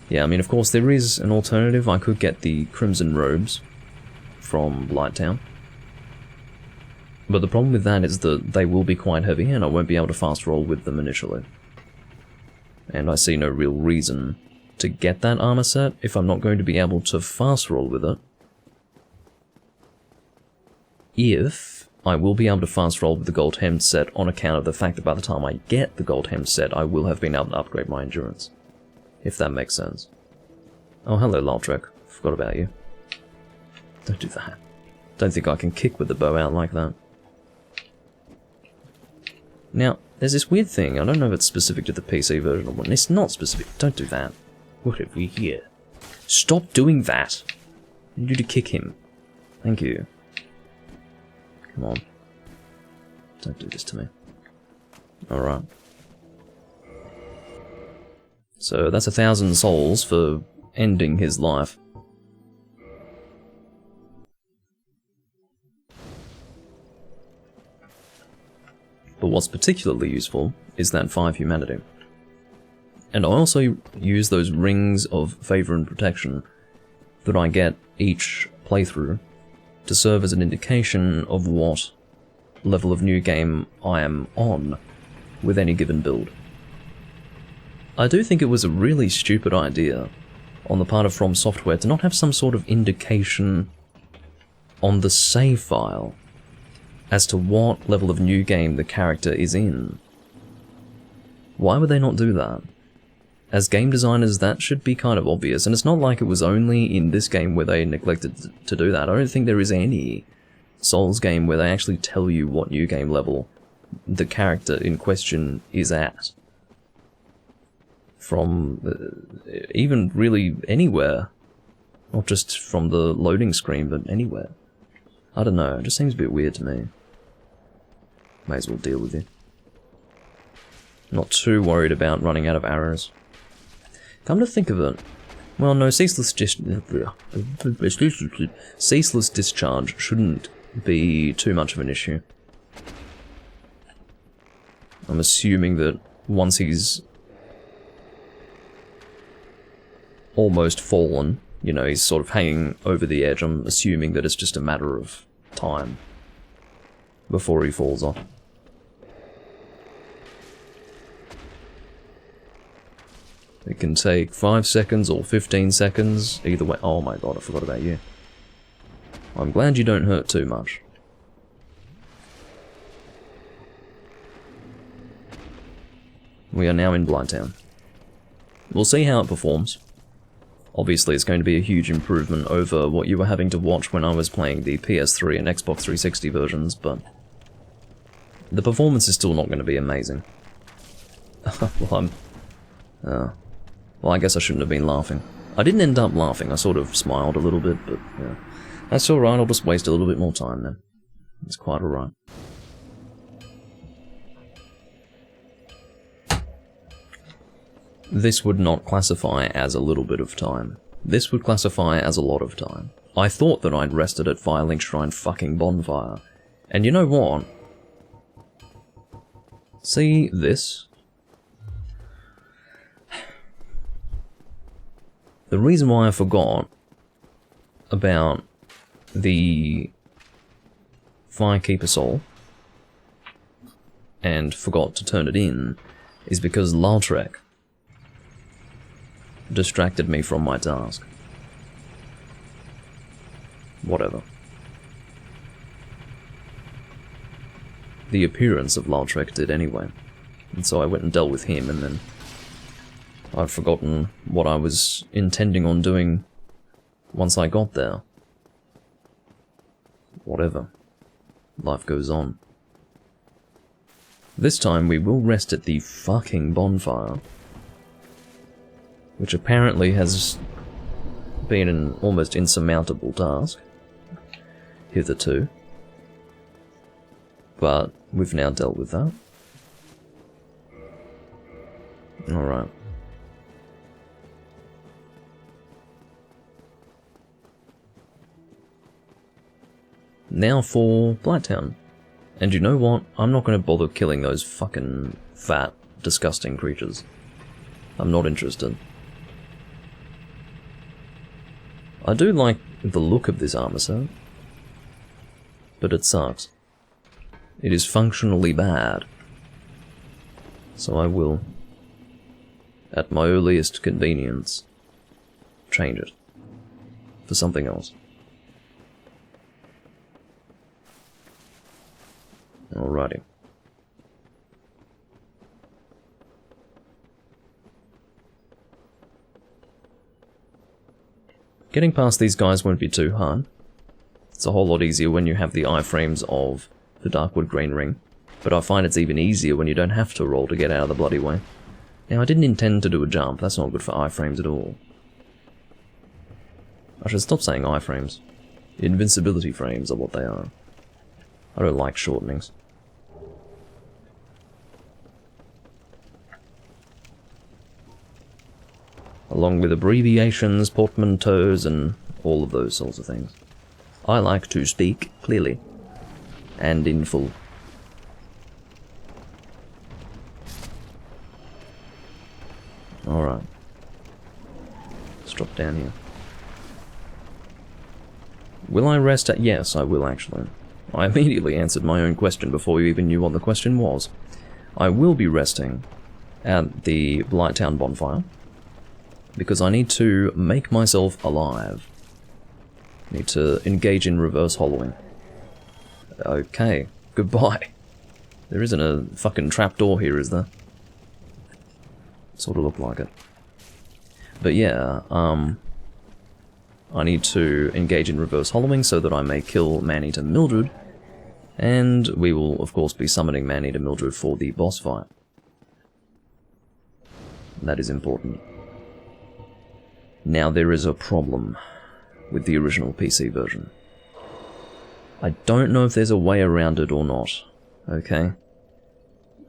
yeah, I mean, of course, there is an alternative. I could get the Crimson Robes from Blighttown. But the problem with that is that they will be quite heavy, and I won't be able to fast roll with them initially. And I see no real reason to get that armor set if I'm not going to be able to fast roll with it. If I will be able to fast roll with the gold hemmed set on account of the fact that by the time I get the gold hemmed set, I will have been able to upgrade my endurance. If that makes sense. Oh, hello, Laltrek. Forgot about you. Don't do that. Don't think I can kick with the bow out like that. Now, there's this weird thing. I don't know if it's specific to the PC version or what. It's not specific. Don't do that. What have we here? Stop doing that! I need you to kick him. Thank you. Come on. Don't do this to me. Alright. So that's 1,000 souls for ending his life. But what's particularly useful is that 5 humanity. And I also use those rings of favour and protection that I get each playthrough to serve as an indication of what level of new game I am on with any given build. I do think it was a really stupid idea on the part of From Software to not have some sort of indication on the save file as to what level of new game the character is in. Why would they not do that? As game designers, that should be kind of obvious, and it's not like it was only in this game where they neglected to do that. I don't think there is any Souls game where they actually tell you what new game level the character in question is at. From even really anywhere. Not just from the loading screen, but anywhere. I don't know, it just seems a bit weird to me. May as well deal with it. Not too worried about running out of arrows. Come to think of it, well, no, ceaseless discharge shouldn't be too much of an issue. I'm assuming that once he's almost fallen, you know, he's sort of hanging over the edge, I'm assuming that it's just a matter of time before he falls off. It can take 5 seconds or 15 seconds, either way. Oh my god, I forgot about you. I'm glad you don't hurt too much. We are now in Blighttown. We'll see how it performs. Obviously, it's going to be a huge improvement over what you were having to watch when I was playing the PS3 and Xbox 360 versions, but the performance is still not going to be amazing. Well, I guess I shouldn't have been laughing. I didn't end up laughing, I sort of smiled a little bit, but yeah. That's alright, I'll just waste a little bit more time then. It's quite alright. this would not classify as a little bit of time. This would classify as a lot of time. I thought that I'd rested at Firelink Shrine fucking Bonfire. And you know what? See this? The reason why I forgot about the Firekeeper Soul and forgot to turn it in is because Lautrec distracted me from my task. Whatever. The appearance of Lautrec did anyway, and so I went and dealt with him, and then I'd forgotten what I was intending on doing once I got there. Whatever. Life goes on. This time we will rest at the fucking bonfire, which apparently has been an almost insurmountable task hitherto, but we've now dealt with that. Alright. Now for Blighttown. And you know what? I'm not going to bother killing those fucking fat, disgusting creatures. I'm not interested. I do like the look of this armor set, but it sucks. It is functionally bad. So I will, at my earliest convenience, change it for something else. Alrighty. Getting past these guys won't be too hard. It's a whole lot easier when you have the iframes of the Darkwood Green Ring, but I find it's even easier when you don't have to roll to get out of the bloody way. Now, I didn't intend to do a jump. That's not good for iframes at all. I should stop saying iframes. Invincibility frames are what they are. I don't like shortenings. Along with abbreviations, portmanteaus, and all of those sorts of things. I like to speak clearly. And in full. Alright. Let's drop down here. Will I rest at... Yes, I will actually. I immediately answered my own question before you even knew what the question was. I will be resting at the Blighttown bonfire, because I need to make myself alive. I need to engage in reverse hollowing. Okay, goodbye. There isn't a fucking trapdoor here, is there? Sort of looked like it. But yeah, I need to engage in reverse hollowing so that I may kill Maneater Mildred, and we will, of course, be summoning Maneater Mildred for the boss fight. That is important. Now, there is a problem with the original PC version. I don't know if there's a way around it or not, okay?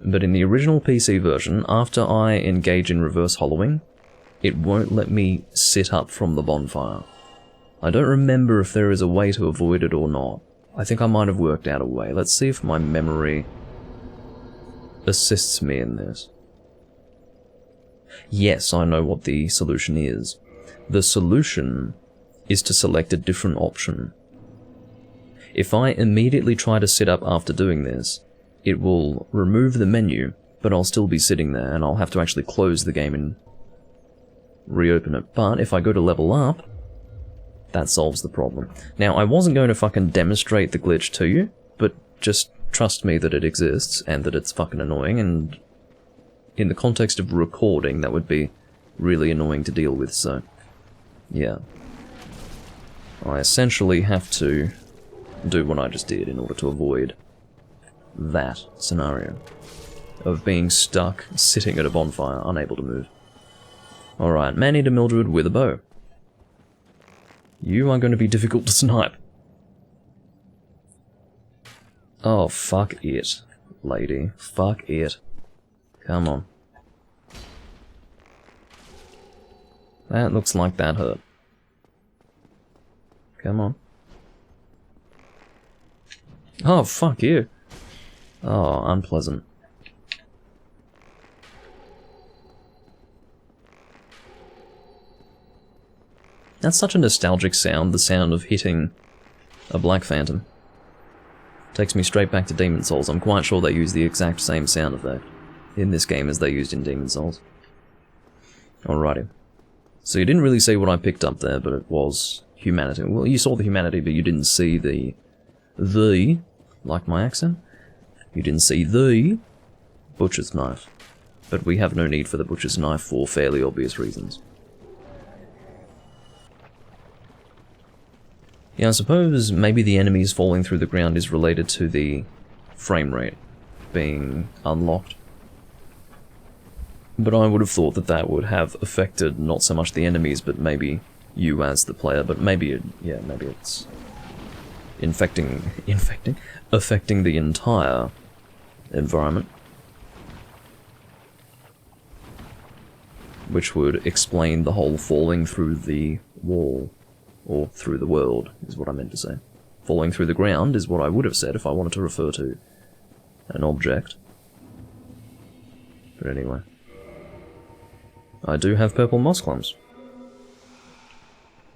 But in the original PC version, after I engage in reverse hollowing, it won't let me sit up from the bonfire. I don't remember if there is a way to avoid it or not. I think I might have worked out a way. Let's see if my memory assists me in this. Yes, I know what the solution is. The solution is to select a different option. If I immediately try to sit up after doing this, it will remove the menu, but I'll still be sitting there, and I'll have to actually close the game and reopen it. But if I go to level up, that solves the problem. Now, I wasn't going to fucking demonstrate the glitch to you, but just trust me that it exists, and that it's fucking annoying, and in the context of recording, that would be really annoying to deal with, so yeah. I essentially have to do what I just did in order to avoid that scenario of being stuck sitting at a bonfire, unable to move. Alright, Maneater Mildred with a bow. You are going to be difficult to snipe. Oh, fuck it, lady. Fuck it. Come on. That looks like that hurt. Come on. Oh, fuck you. Oh, unpleasant. That's such a nostalgic sound, the sound of hitting a Black Phantom. Takes me straight back to Demon Souls. I'm quite sure they use the exact same sound effect in this game as they used in Demon Souls. Alrighty. So you didn't really see what I picked up there, but it was humanity. Well, you saw the humanity, but you didn't see the, like my accent? You didn't see the butcher's knife. But we have no need for the butcher's knife for fairly obvious reasons. Yeah, I suppose maybe the enemies falling through the ground is related to the frame rate being unlocked. But I would have thought that that would have affected not so much the enemies, but maybe you as the player. But maybe, maybe it's affecting the entire environment. Which would explain the whole falling through the wall. Or through the world, is what I meant to say. Falling through the ground is what I would have said if I wanted to refer to an object. But anyway. I do have purple moss clumps.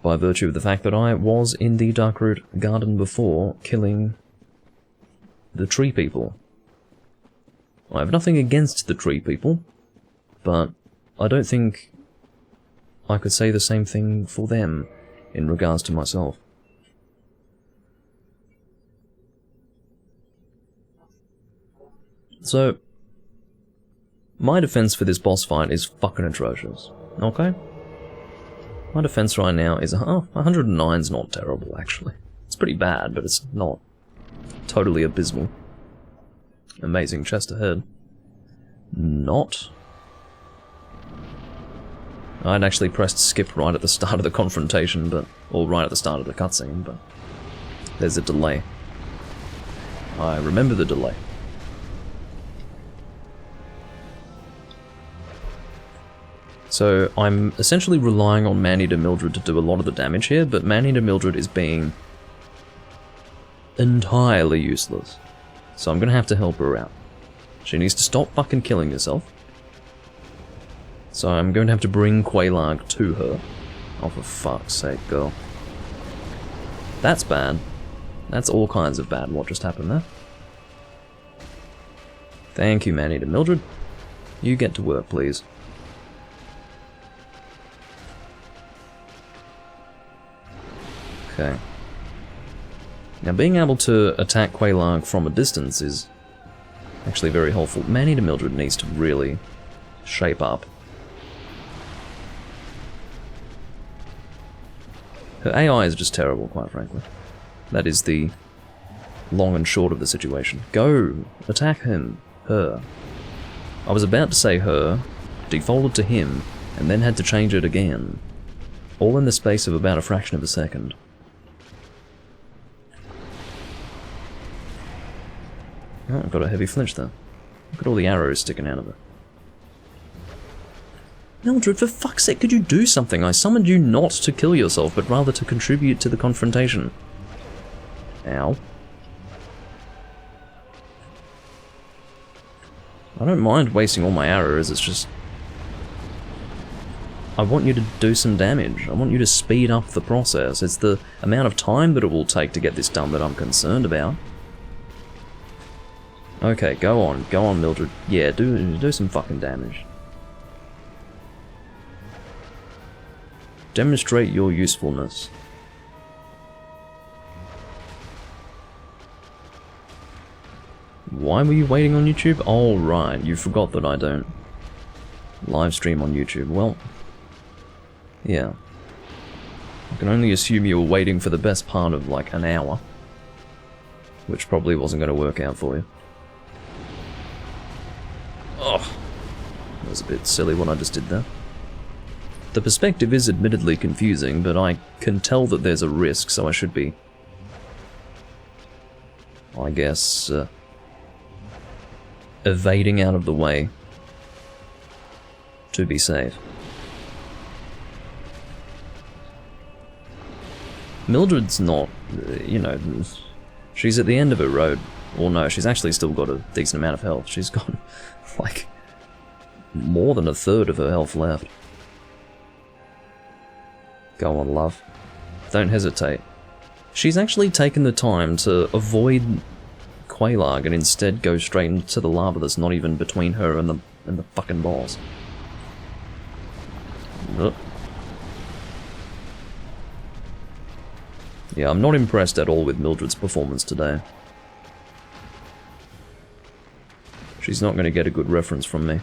By virtue of the fact that I was in the Darkroot Garden before, killing the tree people. I have nothing against the tree people, but I don't think I could say the same thing for them. In regards to myself. So, my defense for this boss fight is fucking atrocious, okay? My defense right now is, 109's not terrible, actually. It's pretty bad, but it's not totally abysmal. Amazing chest ahead. Not. I'd actually pressed skip right at the start of the confrontation, or right at the start of the cutscene, but there's a delay. I remember the delay. So I'm essentially relying on Maneater Mildred to do a lot of the damage here, but Maneater Mildred is being entirely useless. So I'm gonna have to help her out. She needs to stop fucking killing herself. So I'm going to have to bring Quelaag to her. Oh, for fuck's sake, girl. That's bad. That's all kinds of bad, what just happened there. Thank you, Maneater Mildred. You get to work, please. Okay. Now, being able to attack Quelaag from a distance is actually very helpful. Maneater Mildred needs to really shape up. Her AI is just terrible, quite frankly. That is the long and short of the situation. Go! Attack him. Her. I was about to say her, defaulted to him, and then had to change it again. All in the space of about a fraction of a second. Oh, I've got a heavy flinch there. Look at all the arrows sticking out of it. Mildred, for fuck's sake, could you do something? I summoned you not to kill yourself, but rather to contribute to the confrontation. Ow. I don't mind wasting all my arrows, it's just... I want you to do some damage. I want you to speed up the process. It's the amount of time that it will take to get this done that I'm concerned about. Okay, go on, Mildred. Yeah, do some fucking damage. Demonstrate your usefulness. Why were you waiting on YouTube? Oh, right, you forgot that I don't live stream on YouTube. Well, yeah. I can only assume you were waiting for the best part of, like, an hour. Which probably wasn't going to work out for you. Oh, that was a bit silly what I just did there. The perspective is admittedly confusing, but I can tell that there's a risk, so I should be, I guess, evading out of the way to be safe. Mildred's not, you know, she's at the end of her road. Well, no, she's actually still got a decent amount of health. She's got, like, more than a third of her health left. Go on, love. Don't hesitate. She's actually taken the time to avoid Quelaag and instead go straight into the lava that's not even between her and the fucking boss. Ugh. Yeah, I'm not impressed at all with Mildred's performance today. She's not going to get a good reference from me.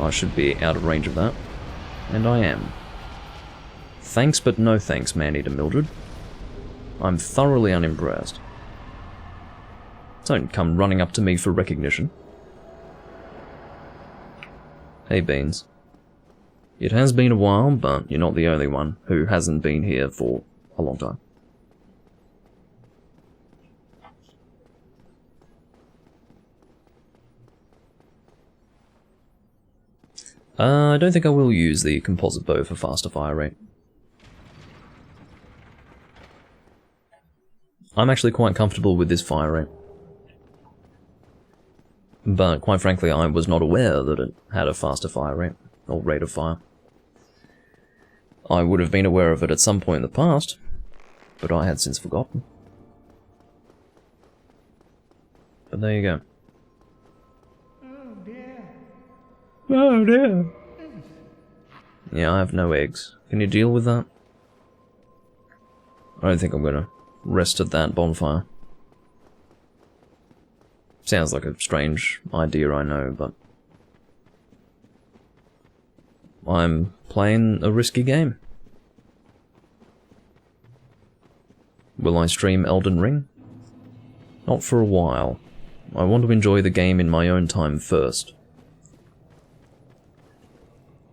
I should be out of range of that. And I am. Thanks but no thanks, man-eater Mildred. I'm thoroughly unimpressed. Don't come running up to me for recognition. Hey, Beans. It has been a while, but you're not the only one who hasn't been here for a long time. I don't think I will use the composite bow for faster fire rate. I'm actually quite comfortable with this fire rate. But quite frankly, I was not aware that it had a faster fire rate, or rate of fire. I would have been aware of it at some point in the past, but I had since forgotten. But there you go. Oh dear. Oh dear. Yeah, I have no eggs. Can you deal with that? I don't think I'm gonna rest at that bonfire. Sounds like a strange idea, I know, but I'm playing a risky game. Will I stream Elden Ring? Not for a while. I want to enjoy the game in my own time first.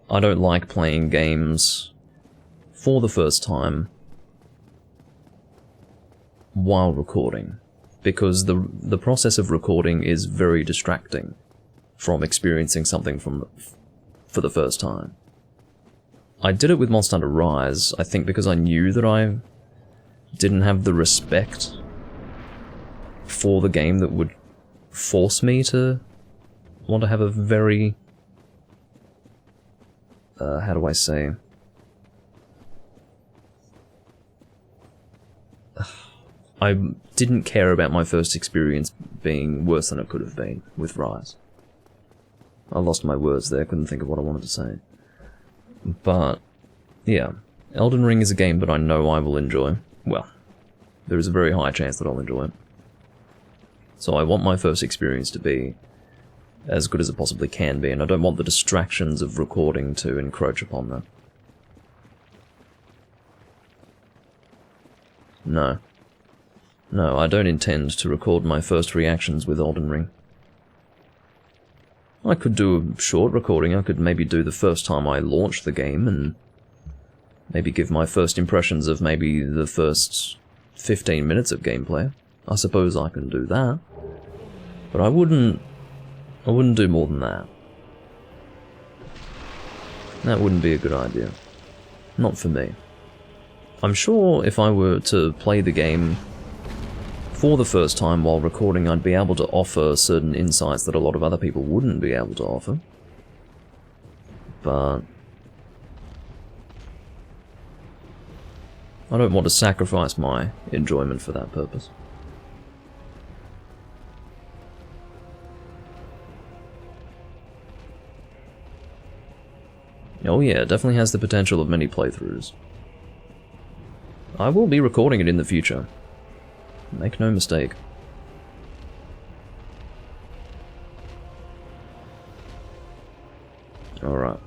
I don't like playing games for the first time while recording, because the process of recording is very distracting from experiencing something for the first time. I did it with Monster Hunter Rise, I think because I knew that I didn't have the respect for the game that would force me to want to have a very... how do I say... I didn't care about my first experience being worse than it could have been with Rise. I lost my words there, couldn't think of what I wanted to say. But, yeah, Elden Ring is a game that I know I will enjoy. Well, there is a very high chance that I'll enjoy it. So I want my first experience to be as good as it possibly can be, and I don't want the distractions of recording to encroach upon that. No. No, I don't intend to record my first reactions with Elden Ring. I could do a short recording. I could maybe do the first time I launch the game and maybe give my first impressions of maybe the first 15 minutes of gameplay. I suppose I can do that. But I wouldn't do more than that. That wouldn't be a good idea. Not for me. I'm sure if I were to play the game for the first time while recording, I'd be able to offer certain insights that a lot of other people wouldn't be able to offer. But I don't want to sacrifice my enjoyment for that purpose. Oh yeah, it definitely has the potential of many playthroughs. I will be recording it in the future. Make no mistake. Alright.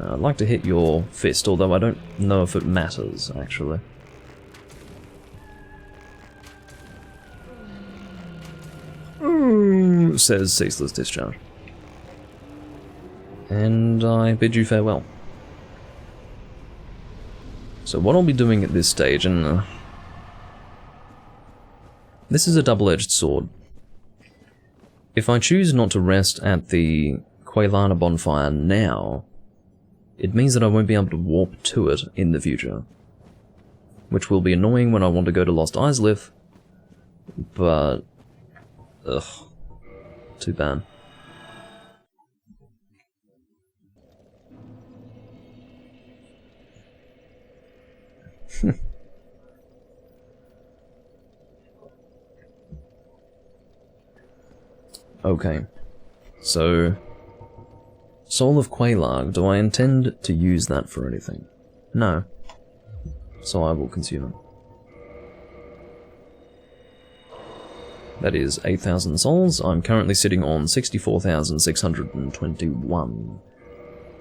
I'd like to hit your fist, although I don't know if it matters, actually. Says Ceaseless Discharge. And I bid you farewell. So what I'll be doing at this stage, and this is a double-edged sword. if I choose not to rest at the Quelaag bonfire now, it means that I won't be able to warp to it in the future. Which will be annoying when I want to go to Lost Islith, but... ugh. Too bad. Okay. So... Soul of Quelaag, do I intend to use that for anything? No. So I will consume it. That is 8,000 souls. I'm currently sitting on 64,621.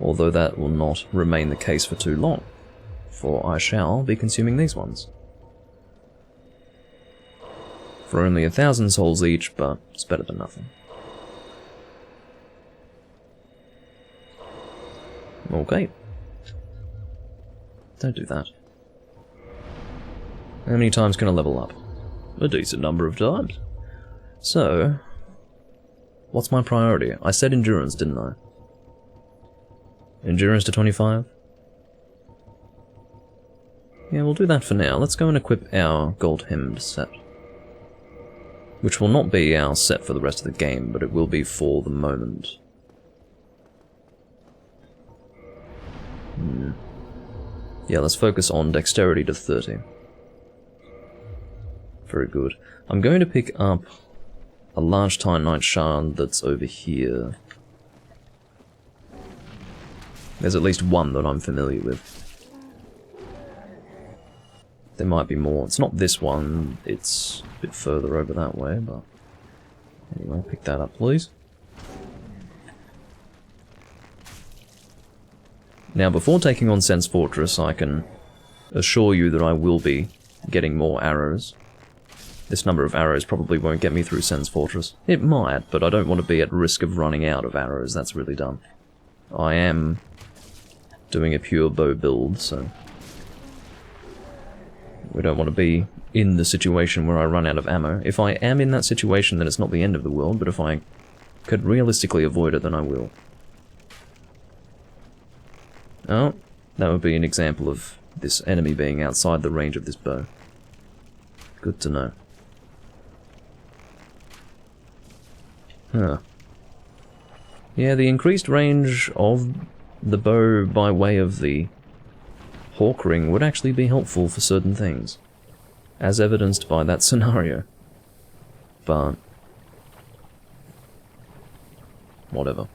Although that will not remain the case for too long, for I shall be consuming these ones. For only 1,000 souls each, but it's better than nothing. Okay. Don't do that. How many times can I level up? A decent number of times. So, what's my priority? I said endurance, didn't I? Endurance to 25? Yeah, we'll do that for now. Let's go and equip our gold-hemmed set. Which will not be our set for the rest of the game, but it will be for the moment. Yeah, let's focus on dexterity to 30. Very good. I'm going to pick up a large Titanite shard that's over here. There's at least one that I'm familiar with. There might be more. It's not this one, it's a bit further over that way, but... Anyway, pick that up, please. Now, before taking on Sense Fortress, I can assure you that I will be getting more arrows. This number of arrows probably won't get me through Sense Fortress. It might, but I don't want to be at risk of running out of arrows. That's really dumb. I am doing a pure bow build, so... we don't want to be in the situation where I run out of ammo. If I am in that situation, then it's not the end of the world, but if I could realistically avoid it, then I will. Oh, that would be an example of this enemy being outside the range of this bow. Good to know. Huh. Yeah, the increased range of the bow by way of the hawk ring would actually be helpful for certain things, as evidenced by that scenario. But... whatever.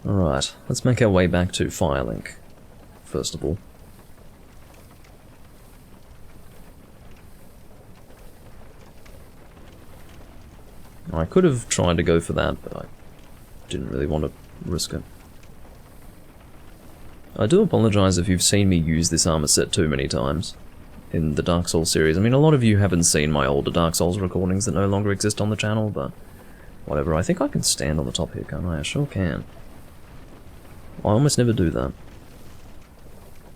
Alright, let's make our way back to Firelink, first of all. I could have tried to go for that, but I didn't really want to risk it. I do apologise if you've seen me use this armor set too many times in the Dark Souls series. I mean, a lot of you haven't seen my older Dark Souls recordings that no longer exist on the channel, but whatever. I think I can stand on the top here, can't I? I sure can. I almost never do that.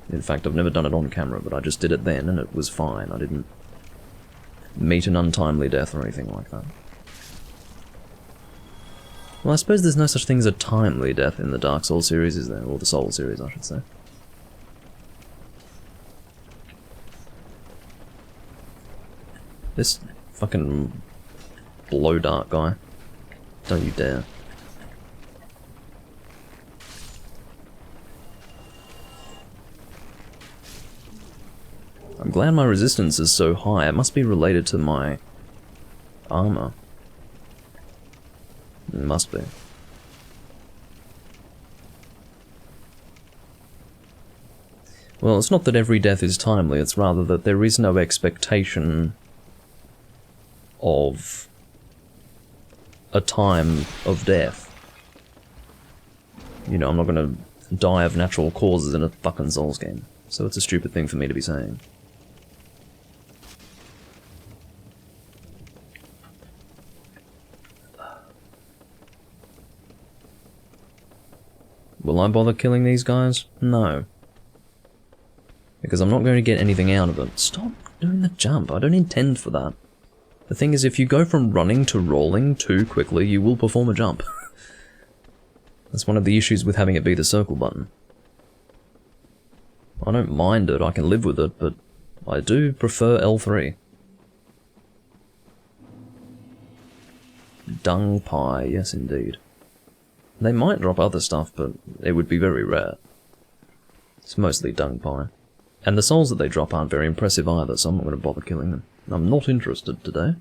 In fact, I've never done it on camera, but I just did it then, and it was fine. I didn't meet an untimely death or anything like that. Well, I suppose there's no such thing as a timely death in the Dark Souls series, is there? Or the Souls series, I should say. This fucking blow dart guy. Don't you dare. I'm glad my resistance is so high. It must be related to my armor. It must be. Well, it's not that every death is timely, it's rather that there is no expectation of a time of death. You know, I'm not gonna die of natural causes in a fucking Souls game. So it's a stupid thing for me to be saying. Will I bother killing these guys? No. Because I'm not going to get anything out of it. Stop doing the jump. I don't intend for that. The thing is, if you go from running to rolling too quickly, you will perform a jump. That's one of the issues with having it be the circle button. I don't mind it, I can live with it, but I do prefer L3. Dung pie, yes indeed. They might drop other stuff, but it would be very rare. It's mostly dung pie. And the souls that they drop aren't very impressive either, so I'm not going to bother killing them. I'm not interested today.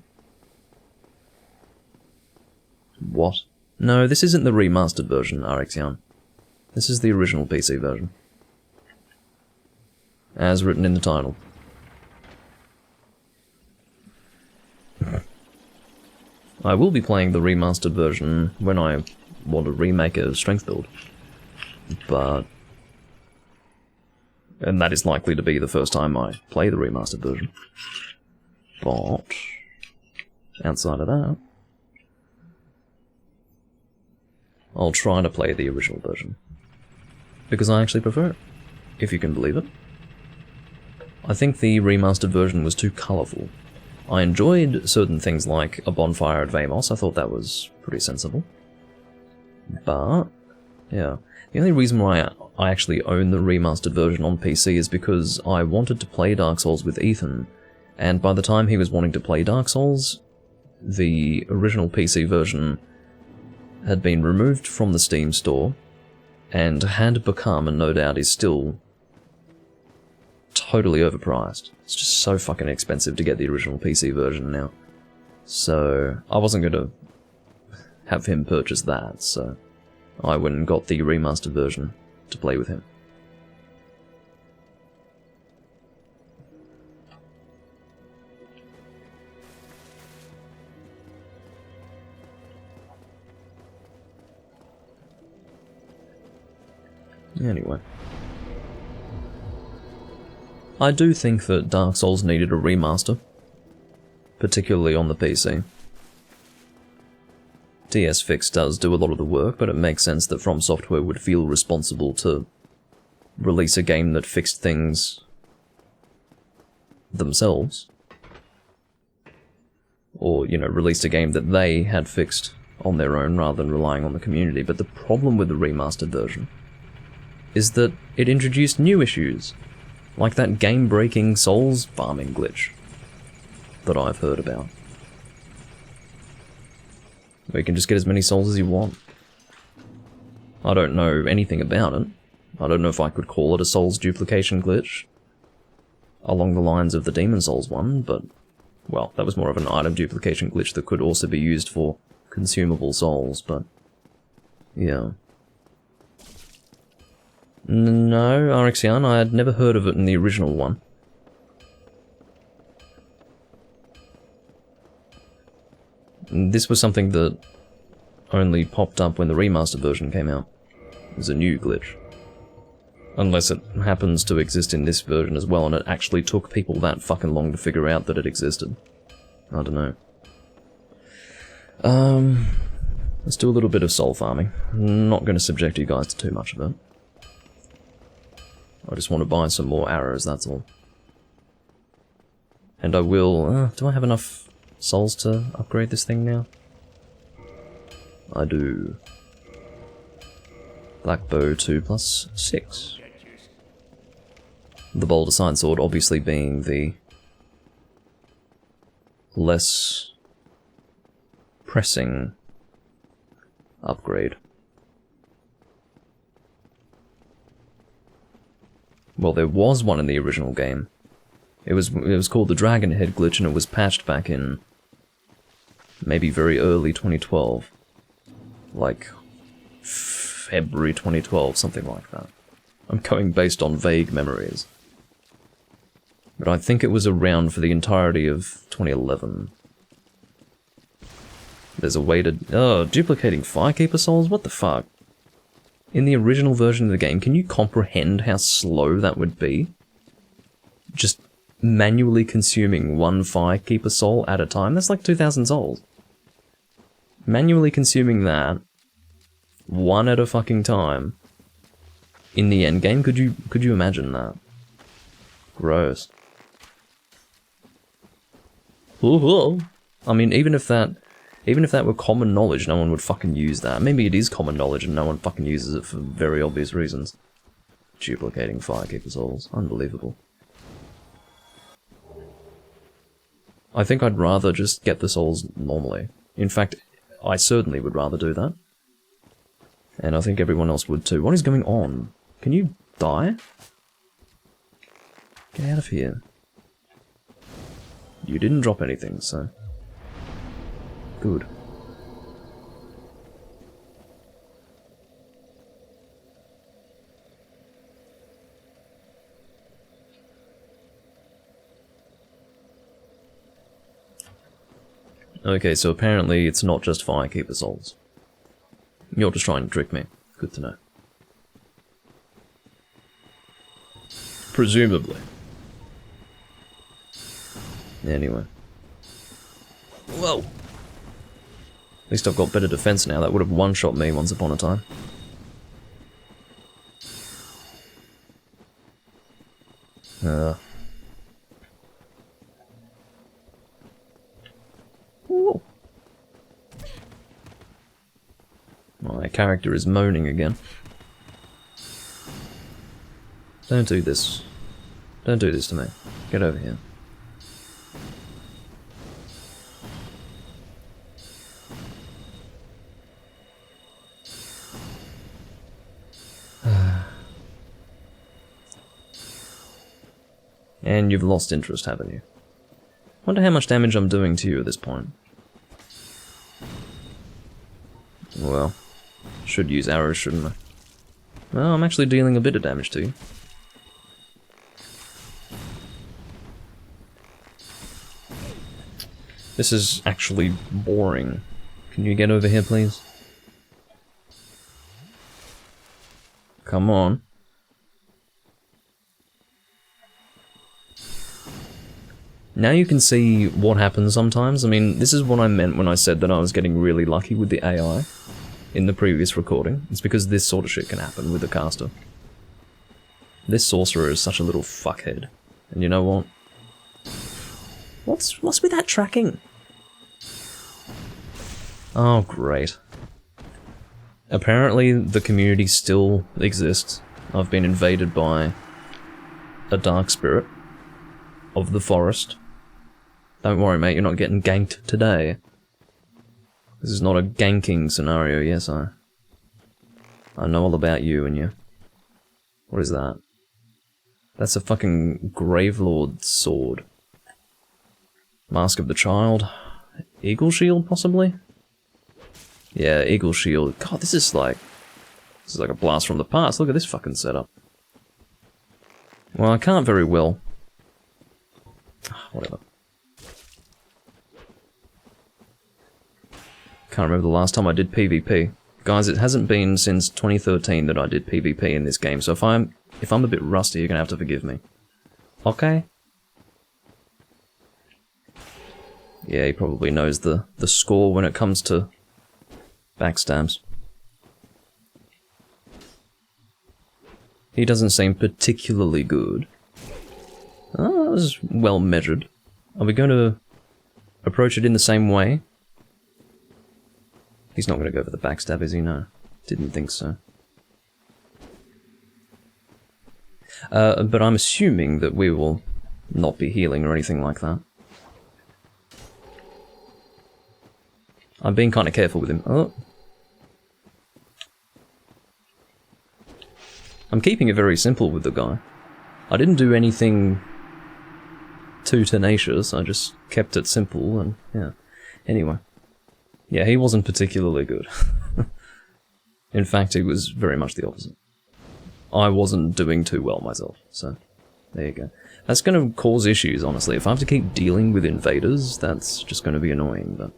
What? No, this isn't the remastered version, Arexian. This is the original PC version. As written in the title. I will be playing the remastered version when I want to remake a strength build. But... and that is likely to be the first time I play the remastered version. But... outside of that... I'll try to play the original version. Because I actually prefer it. If you can believe it. I think the remastered version was too colourful. I enjoyed certain things like a bonfire at Vamos, I thought that was pretty sensible. But, yeah. The only reason why I actually own the remastered version on PC is because I wanted to play Dark Souls with Ethan, and by the time he was wanting to play Dark Souls, the original PC version had been removed from the Steam store, and had become, and no doubt is still, totally overpriced. It's just so fucking expensive to get the original PC version now. So, I wasn't going to have him purchase that, so I went and got the remastered version to play with him. Anyway. I do think that Dark Souls needed a remaster, particularly on the PC. DS Fix does do a lot of the work, but it makes sense that From Software would feel responsible to release a game that fixed things themselves. Or, you know, released a game that they had fixed on their own rather than relying on the community. But the problem with the remastered version is that it introduced new issues. Like that game-breaking souls farming glitch that I've heard about. Where you can just get as many souls as you want. I don't know anything about it. I don't know if I could call it a souls duplication glitch along the lines of the Demon Souls one, but, well, that was more of an item duplication glitch that could also be used for consumable souls, but, yeah. No, Arexian, I had never heard of it in the original one. This was something that only popped up when the remastered version came out. It was a new glitch. Unless it happens to exist in this version as well, and it actually took people that fucking long to figure out that it existed. I don't know. Let's do a little bit of soul farming. I'm not going to subject you guys to too much of it. I just want to buy some more arrows, that's all. And I will... do I have enough souls to upgrade this thing now? I do. Black bow 2 plus 6. The Boulder Sign Sword obviously being the less pressing upgrade. Well, there was one in the original game. It was called the Dragon Head glitch, and it was patched back in maybe very early 2012. Like February 2012, something like that. I'm going based on vague memories. But I think it was around for the entirety of 2011. There's a way to... oh, duplicating Firekeeper souls? What the fuck? In the original version of the game, can you comprehend how slow that would be? Just manually consuming one Firekeeper soul at a time? That's like 2,000 souls. Manually consuming that, one at a fucking time, in the end game. Could you imagine that? Gross. Ooh. I mean, even if that were common knowledge, no one would fucking use that. Maybe it is common knowledge and no one fucking uses it for very obvious reasons. Duplicating Firekeeper souls. Unbelievable. I think I'd rather just get the souls normally. In fact, I certainly would rather do that. And I think everyone else would too. What is going on? Can you die? Get out of here. You didn't drop anything, so... Good. Okay, so apparently it's not just Firekeeper souls. You're just trying to trick me. Good to know. Presumably. Anyway. Whoa! At least I've got better defense now. That would have one-shot me once upon a time. Whoa. My character is moaning again. Don't do this. Don't do this to me. Get over here. And you've lost interest, haven't you? Wonder how much damage I'm doing to you at this point. Well, should use arrows, shouldn't I? Well, I'm actually dealing a bit of damage to you. This is actually boring. Can you get over here, please? Come on. Now you can see what happens sometimes. I mean, this is what I meant when I said that I was getting really lucky with the AI in the previous recording. It's because this sort of shit can happen with the caster. This sorcerer is such a little fuckhead. And you know what? What's with that tracking? Oh, great. Apparently the community still exists. I've been invaded by a dark spirit of the forest. Don't worry, mate, you're not getting ganked today. This is not a ganking scenario, yes, I know all about you and you. What is that? That's a fucking Gravelord sword. Mask of the Child. Eagle Shield, possibly? Yeah, Eagle Shield. God, this is like a blast from the past. Look at this fucking setup. Well, I can't very well. Whatever. Can't remember the last time I did PvP. Guys, it hasn't been since 2013 that I did PvP in this game, so if I'm a bit rusty, you're gonna have to forgive me. Okay? Yeah, he probably knows the score when it comes to backstabs. He doesn't seem particularly good. Oh, that was well measured. Are we going to approach it in the same way? He's not going to go for the backstab, is he? No. Didn't think so. But I'm assuming that we will not be healing or anything like that. I'm being kind of careful with him. Oh. I'm keeping it very simple with the guy. I didn't do anything too tenacious, I just kept it simple and, yeah. Anyway. Yeah, he wasn't particularly good. In fact, he was very much the opposite. I wasn't doing too well myself, so there you go. That's going to cause issues, honestly. If I have to keep dealing with invaders, that's just going to be annoying, but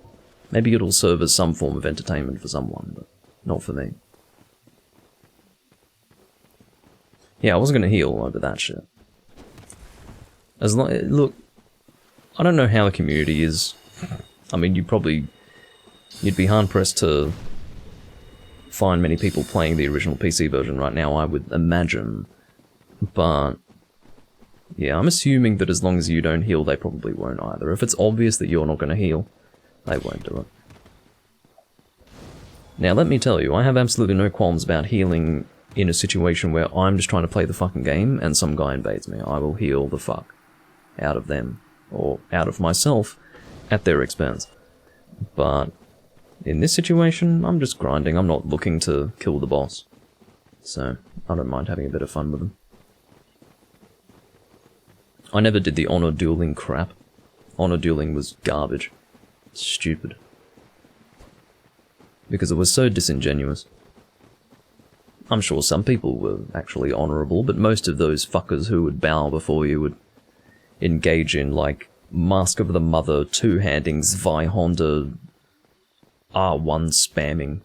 maybe it'll serve as some form of entertainment for someone, but not for me. Yeah, I wasn't going to heal over that shit. Look, I don't know how the community is. I mean, you'd be hard-pressed to find many people playing the original PC version right now, I would imagine. But yeah, I'm assuming that as long as you don't heal, they probably won't either. If it's obvious that you're not going to heal, they won't do it. Now, let me tell you, I have absolutely no qualms about healing in a situation where I'm just trying to play the fucking game and some guy invades me. I will heal the fuck out of them, or out of myself, at their expense. But in this situation, I'm just grinding. I'm not looking to kill the boss. So, I don't mind having a bit of fun with them. I never did the honor dueling crap. Honor dueling was garbage. Stupid. Because it was so disingenuous. I'm sure some people were actually honourable, but most of those fuckers who would bow before you would engage in, like, Mask of the Mother, two-handing, Zwei Honda, R1 spamming.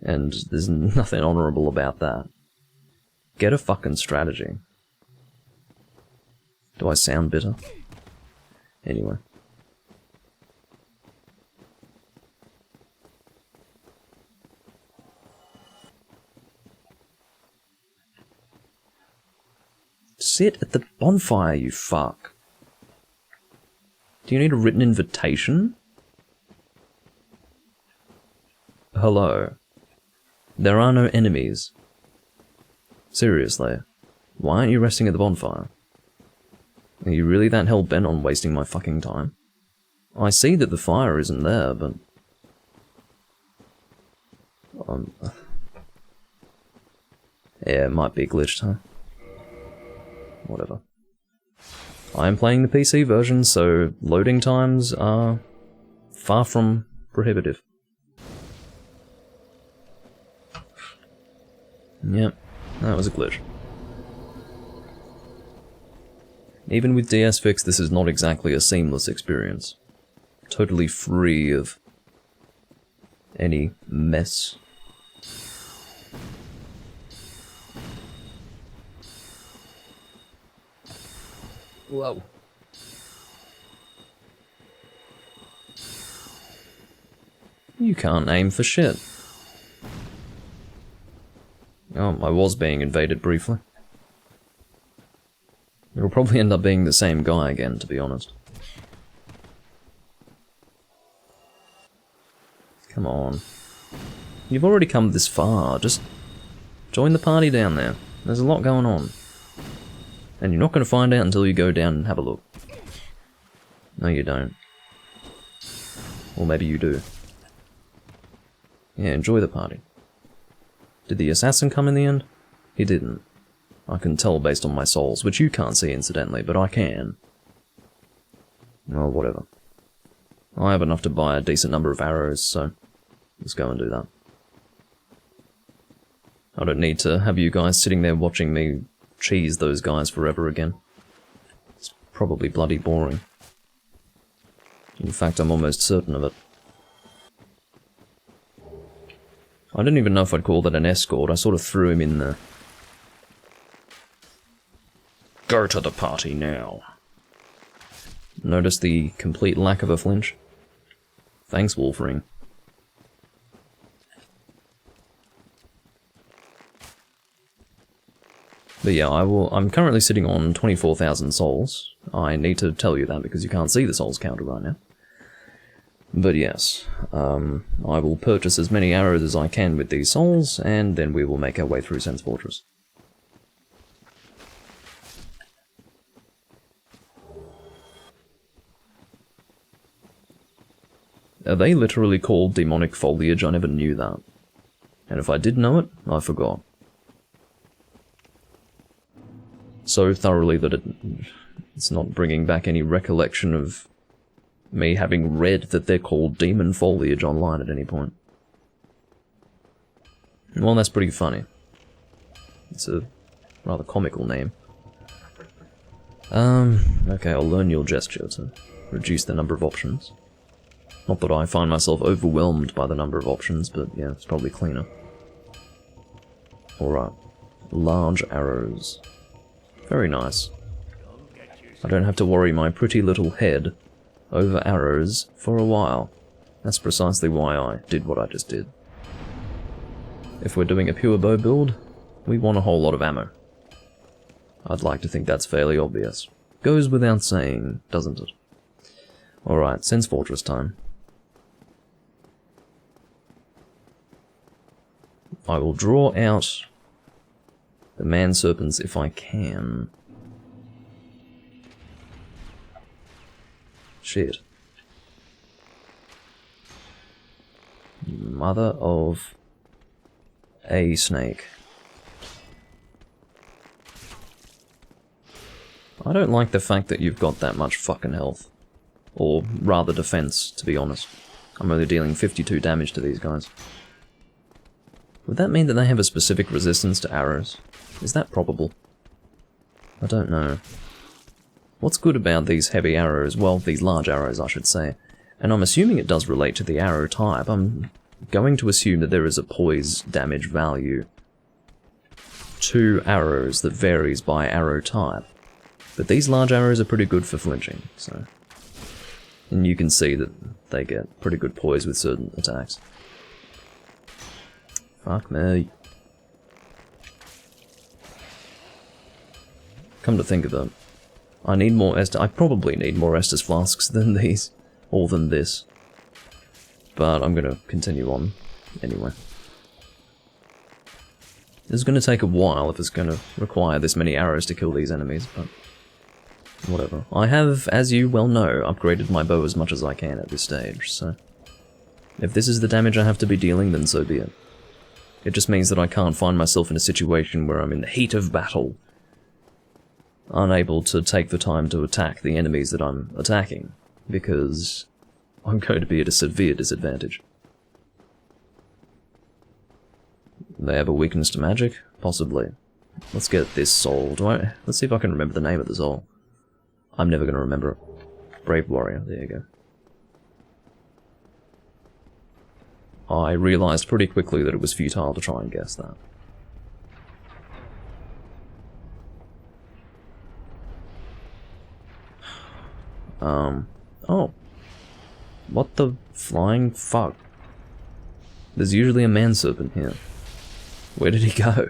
And there's nothing honourable about that. Get a fucking strategy. Do I sound bitter? Anyway. Sit at the bonfire, you fuck. Do you need a written invitation? Hello. There are no enemies. Seriously. Why aren't you resting at the bonfire? Are you really that hell-bent on wasting my fucking time? I see that the fire isn't there, but... yeah, it might be glitched, huh? Whatever. I am playing the PC version, so loading times are far from prohibitive. Yep, that was a glitch. Even with DS Fix, this is not exactly a seamless experience. Totally free of any mess. Whoa. You can't aim for shit. Oh, I was being invaded briefly. It'll probably end up being the same guy again, to be honest. Come on. You've already come this far, just join the party down there. There's a lot going on. And you're not going to find out until you go down and have a look. No, you don't. Or maybe you do. Yeah, enjoy the party. Did the assassin come in the end? He didn't. I can tell based on my souls, which you can't see incidentally, but I can. Well, whatever. I have enough to buy a decent number of arrows, so let's go and do that. I don't need to have you guys sitting there watching me cheese those guys forever again. It's probably bloody boring. In fact, I'm almost certain of it. I don't even know if I'd call that an escort, I sort of threw him in there. Go to the party now. Notice the complete lack of a flinch? Thanks, Wolverine. But yeah, I'm currently sitting on 24,000 souls. I need to tell you that because you can't see the souls counter right now. But yes, I will purchase as many arrows as I can with these souls, and then we will make our way through Sense Fortress. Are they literally called demonic foliage? I never knew that. And if I did know it, I forgot. So thoroughly that it's not bringing back any recollection of me having read that they're called demon foliage online at any point. Well, that's pretty funny. It's a rather comical name. Okay, I'll learn your gesture to reduce the number of options. Not that I find myself overwhelmed by the number of options, but yeah, it's probably cleaner. Alright. Large arrows. Very nice. I don't have to worry my pretty little head over arrows for a while. That's precisely why I did what I just did. if we're doing a pure bow build, we want a whole lot of ammo. I'd like to think that's fairly obvious. Goes without saying, doesn't it? Alright, Sense Fortress time. I will draw out the man serpents if I can. Shit. Mother of a snake. I don't like the fact that you've got that much fucking health. Or rather defense, to be honest. I'm only dealing 52 damage to these guys. Would that mean that they have a specific resistance to arrows? Is that probable? I don't know. What's good about these heavy arrows, well, these large arrows I should say, and I'm assuming it does relate to the arrow type, I'm going to assume that there is a poise damage value to arrows that varies by arrow type. But these large arrows are pretty good for flinching, so... And you can see that they get pretty good poise with certain attacks. Fuck me. Come to think of it, I need more I probably need more Estus flasks than these, or than this. But I'm gonna continue on anyway. This is gonna take a while if it's gonna require this many arrows to kill these enemies, but whatever. I have, as you well know, upgraded my bow as much as I can at this stage, so... If this is the damage I have to be dealing, then so be it. It just means that I can't find myself in a situation where I'm in the heat of battle, unable to take the time to attack the enemies that I'm attacking, because I'm going to be at a severe disadvantage. They have a weakness to magic? Possibly. Let's get this soul. Let's see if I can remember the name of the soul. I'm never going to remember it. Brave Warrior, there you go. I realised pretty quickly that it was futile to try and guess that. Oh. What the flying fuck? There's usually a man serpent here. Where did he go?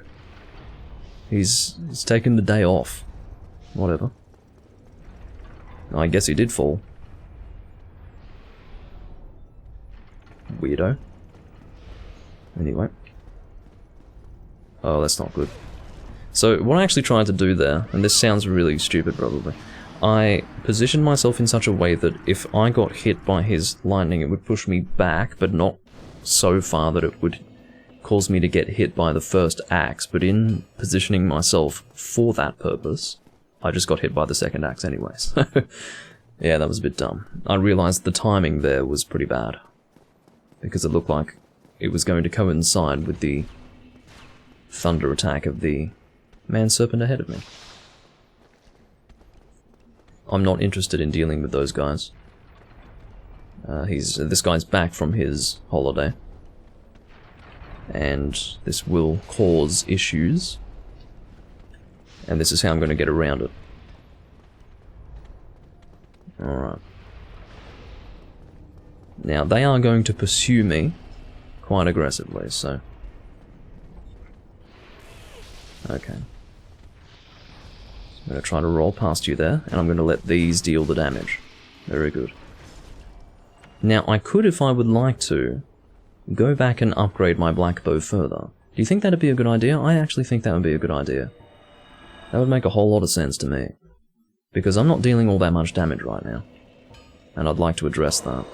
He's taken the day off. Whatever. I guess he did fall. Weirdo. Anyway. Oh, that's not good. So, what I actually tried to do there, and this sounds really stupid probably, I positioned myself in such a way that if I got hit by his lightning, it would push me back, but not so far that it would cause me to get hit by the first axe, but in positioning myself for that purpose, I just got hit by the second axe anyway, so... Yeah, that was a bit dumb. I realised the timing there was pretty bad, because it looked like it was going to coincide with the thunder attack of the man-serpent ahead of me. I'm not interested in dealing with those guys. This guy's back from his holiday, and this will cause issues, and this is how I'm going to get around it. Alright. Now, they are going to pursue me quite aggressively, so... Okay. I'm going to try to roll past you there, and I'm going to let these deal the damage. Very good. Now, I could, if I would like to, go back and upgrade my black bow further. Do you think that'd be a good idea? I actually think that would be a good idea. That would make a whole lot of sense to me. Because I'm not dealing all that much damage right now. And I'd like to address that.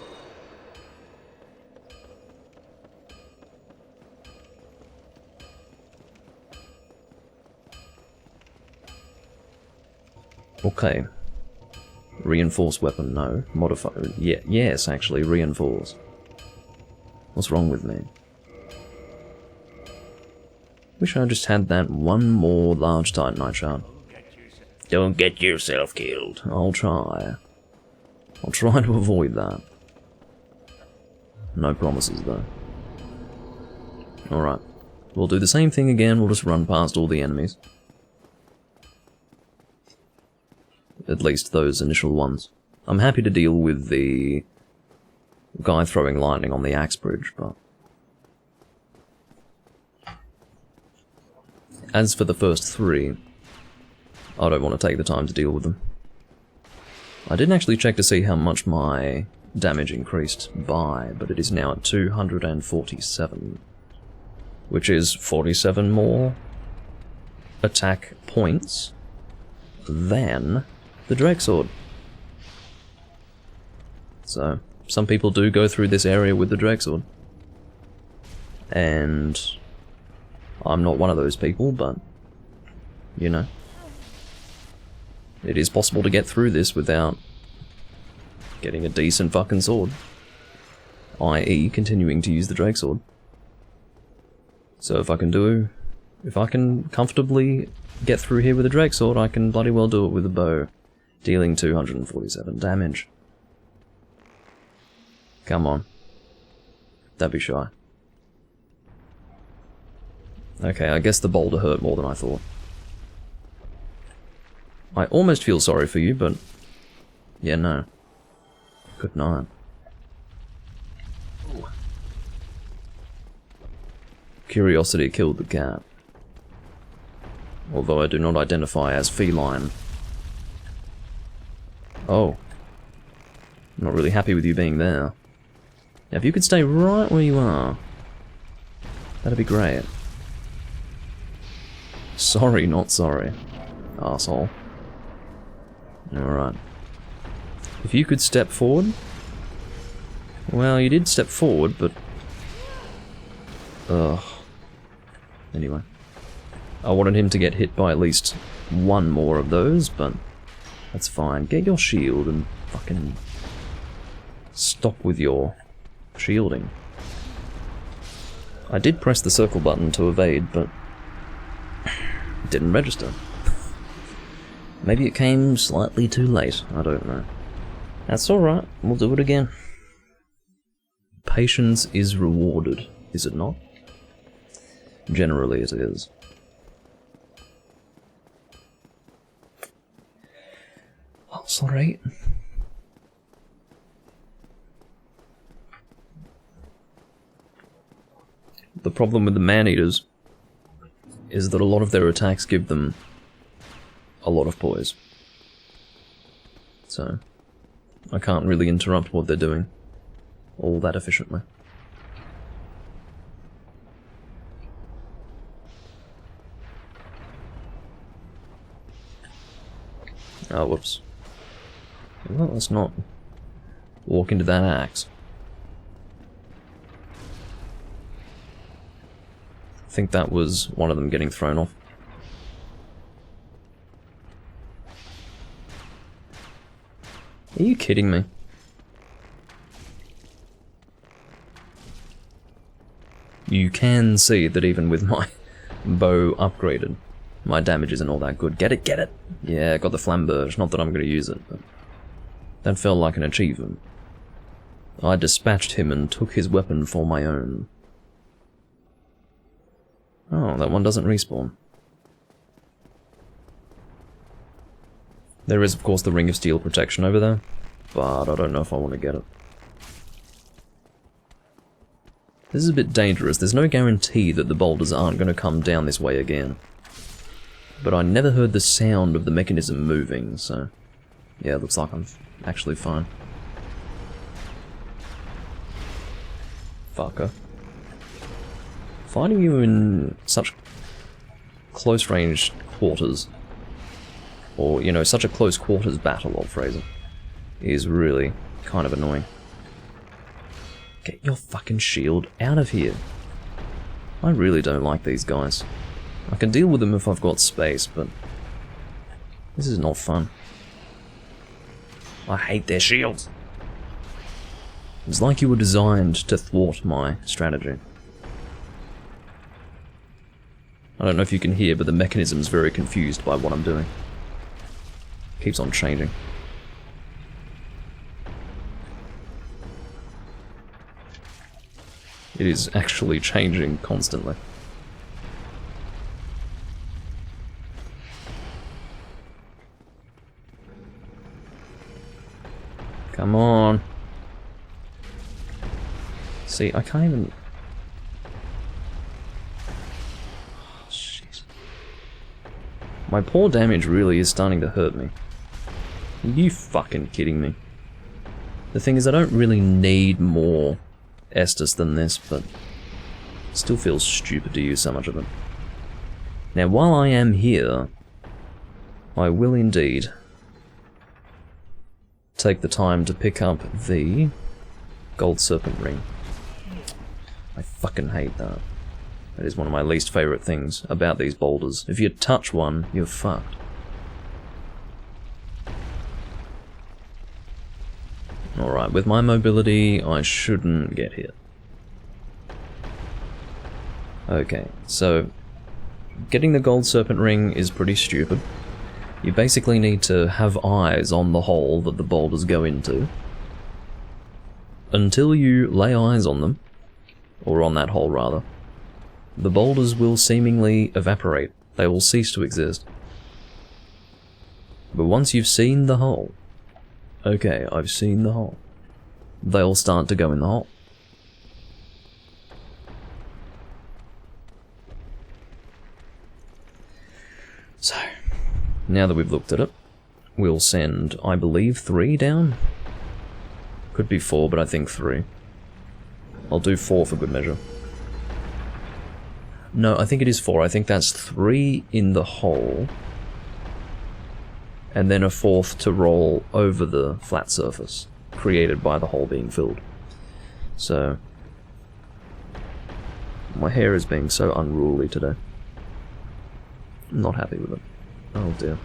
Okay. Reinforce weapon, no. Modify... Yeah, yes, actually, reinforce. What's wrong with me? Wish I just had that one more large titanite shard. Don't get yourself killed. I'll try. I'll try to avoid that. No promises, though. Alright. We'll do the same thing again, we'll just run past all the enemies. At least those initial ones. I'm happy to deal with the guy throwing lightning on the axe bridge, but... As for the first 3, I don't want to take the time to deal with them. I didn't actually check to see how much my damage increased by, but it is now at 247, which is 47 more attack points than the Dregsword. So, some people do go through this area with the Dregsword. And I'm not one of those people, but, you know, it is possible to get through this without getting a decent fucking sword. I.e. continuing to use the Dregsword. So if I can comfortably get through here with a Dregsword, I can bloody well do it with a bow, dealing 247 damage. Come on. Don't be shy. Okay, I guess the boulder hurt more than I thought. I almost feel sorry for you, but... yeah, no. Good night. Curiosity killed the cat. Although I do not identify as feline. Oh. I'm not really happy with you being there. Now, if you could stay right where you are, that'd be great. Sorry, not sorry, arsehole. Alright. If you could step forward... well, you did step forward, but... ugh. Anyway. I wanted him to get hit by at least one more of those, but... that's fine. Get your shield and fucking... stop with your shielding. I did press the circle button to evade, but... it didn't register. Maybe it came slightly too late, I don't know. That's alright, we'll do it again. Patience is rewarded, is it not? Generally it is. That's alright. The problem with the man-eaters is that a lot of their attacks give them a lot of poise. So, I can't really interrupt what they're doing all that efficiently. Oh, whoops. Well, let's not walk into that axe. I think that was one of them getting thrown off. Are you kidding me? You can see that even with my bow upgraded, my damage isn't all that good. Get it, get it! Yeah, got the flamberge, not that I'm going to use it, but that felt like an achievement. I dispatched him and took his weapon for my own. Oh, that one doesn't respawn. There is, of course, the Ring of Steel protection over there, but I don't know if I want to get it. This is a bit dangerous. There's no guarantee that the boulders aren't going to come down this way again. But I never heard the sound of the mechanism moving, so... yeah, it looks like I'm actually fine. Fucker. Finding you in such close range quarters, or, you know, such a close quarters battle, I'll phrase it, is really kind of annoying. Get your fucking shield out of here. I really don't like these guys. I can deal with them if I've got space, but this is not fun. I hate their shields. It's like you were designed to thwart my strategy. I don't know if you can hear, but the mechanism's very confused by what I'm doing. Keeps on changing. It is actually changing constantly. Come on. See, I can't even... oh, jeez. My poor damage really is starting to hurt me. Are you fucking kidding me? The thing is, I don't really need more Estus than this, but it still feels stupid to use so much of it. Now, while I am here, I will indeed take the time to pick up the gold serpent ring. I fucking hate that. That is one of my least favourite things about these boulders. If you touch one, you're fucked. Alright, with my mobility, I shouldn't get hit. Okay, so getting the gold serpent ring is pretty stupid. You basically need to have eyes on the hole that the boulders go into. Until you lay eyes on them, or on that hole rather, the boulders will seemingly evaporate. They will cease to exist. But once you've seen the hole, okay, I've seen the hole, they'll start to go in the hole. So, now that we've looked at it, we'll send, I believe, 3 down? Could be 4, but I think 3. I'll do 4 for good measure. No, I think it is 4. I think that's 3 in the hole, and then a 4th to roll over the flat surface created by the hole being filled. So, my hair is being so unruly today. I'm not happy with it. Oh dear.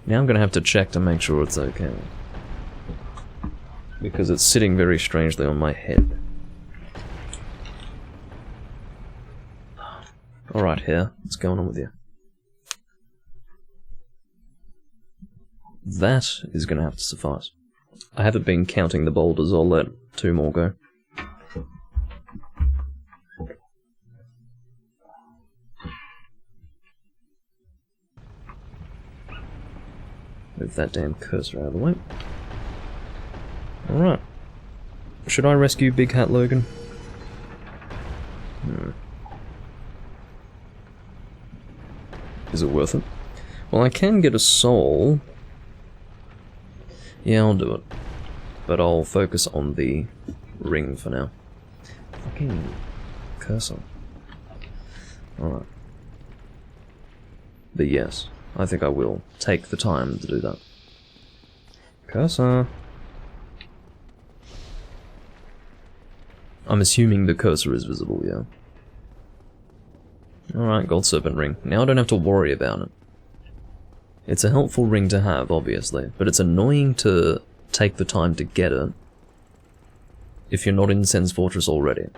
Now I'm going to have to check to make sure it's okay, because it's sitting very strangely on my head. Alright, hair, what's going on with you? That is going to have to suffice. I haven't been counting the boulders, I'll let 2 more go. Move that damn cursor out of the way. Alright. Should I rescue Big Hat Logan? Is it worth it? Well, I can get a soul. Yeah, I'll do it. But I'll focus on the ring for now. Fucking cursor. Alright. But yes, I think I will take the time to do that. Cursor. I'm assuming the cursor is visible, yeah. Alright, gold serpent ring. Now I don't have to worry about it. It's a helpful ring to have, obviously, but it's annoying to take the time to get it if you're not in Sen's Fortress already.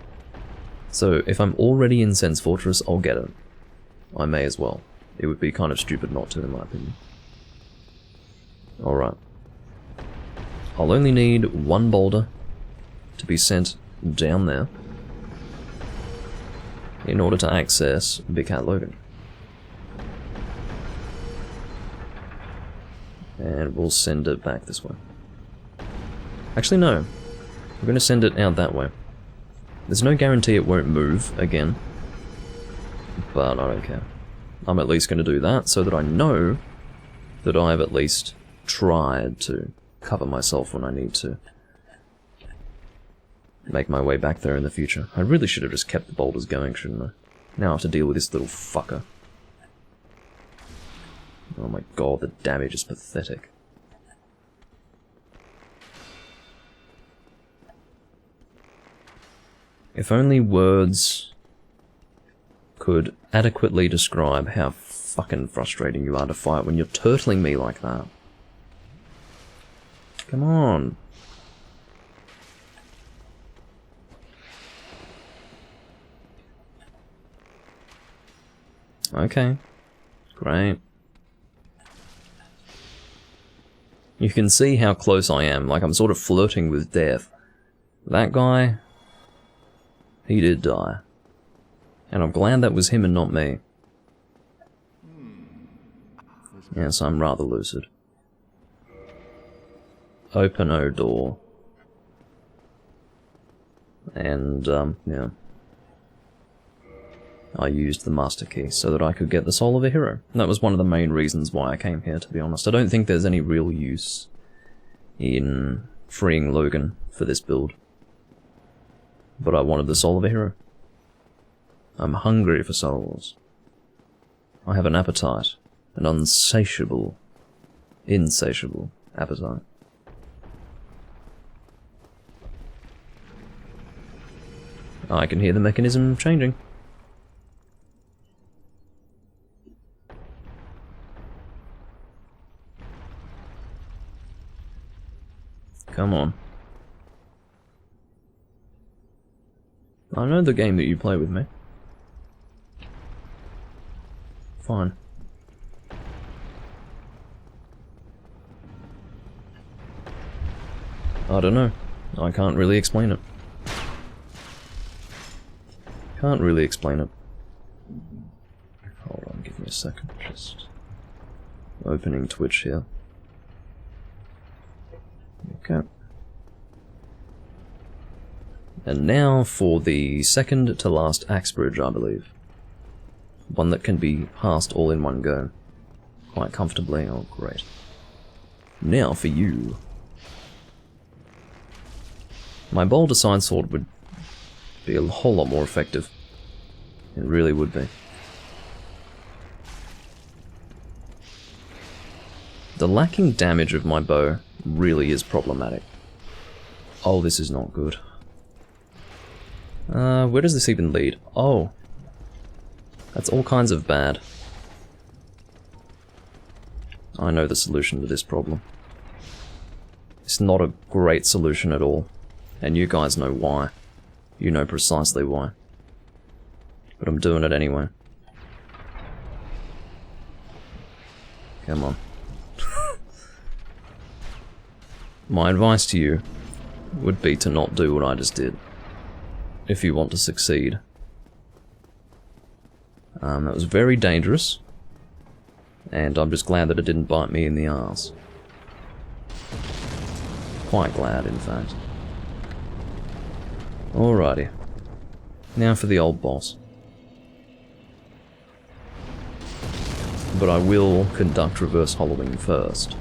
So, if I'm already in Sen's Fortress, I'll get it. I may as well. It would be kind of stupid not to, in my opinion. Alright. I'll only need 1 boulder to be sent down there in order to access Big Hat Logan. And we'll send it back this way. Actually, no. I'm going to send it out that way. There's no guarantee it won't move again, but I don't care. I'm at least going to do that so that I know that I've at least tried to cover myself when I need to make my way back there in the future. I really should have just kept the boulders going, shouldn't I? Now I have to deal with this little fucker. Oh my god, the damage is pathetic. If only words could adequately describe how fucking frustrating you are to fight when you're turtling me like that. Come on. Okay. Great. You can see how close I am, like I'm sort of flirting with death. That guy, he did die. And I'm glad that was him and not me. Yes, I'm rather lucid. Open O door. And, yeah. I used the master key so that I could get the soul of a hero. And that was one of the main reasons why I came here, to be honest. I don't think there's any real use in freeing Logan for this build. But I wanted the soul of a hero. I'm hungry for souls. I have an appetite. An insatiable appetite. I can hear the mechanism changing. Come on. I know the game that you play with me. Fine. I don't know. I can't really explain it. Can't really explain it. Hold on, give me a second. Just opening Twitch here. Okay. And now for the second to last axe bridge, I believe. One that can be passed all in one go. Quite comfortably. Oh, great. Now for you. My boulder side sword would be a whole lot more effective. It really would be. The lacking damage of my bow really is problematic. Oh, this is not good. Where does this even lead? Oh. That's all kinds of bad. I know the solution to this problem. It's not a great solution at all. And you guys know why. You know precisely why. But I'm doing it anyway. Come on. My advice to you would be to not do what I just did. If you want to succeed. That was very dangerous. And I'm just glad that it didn't bite me in the arse. Quite glad, in fact. Alrighty. Now for the old boss. But I will conduct reverse hollowing first.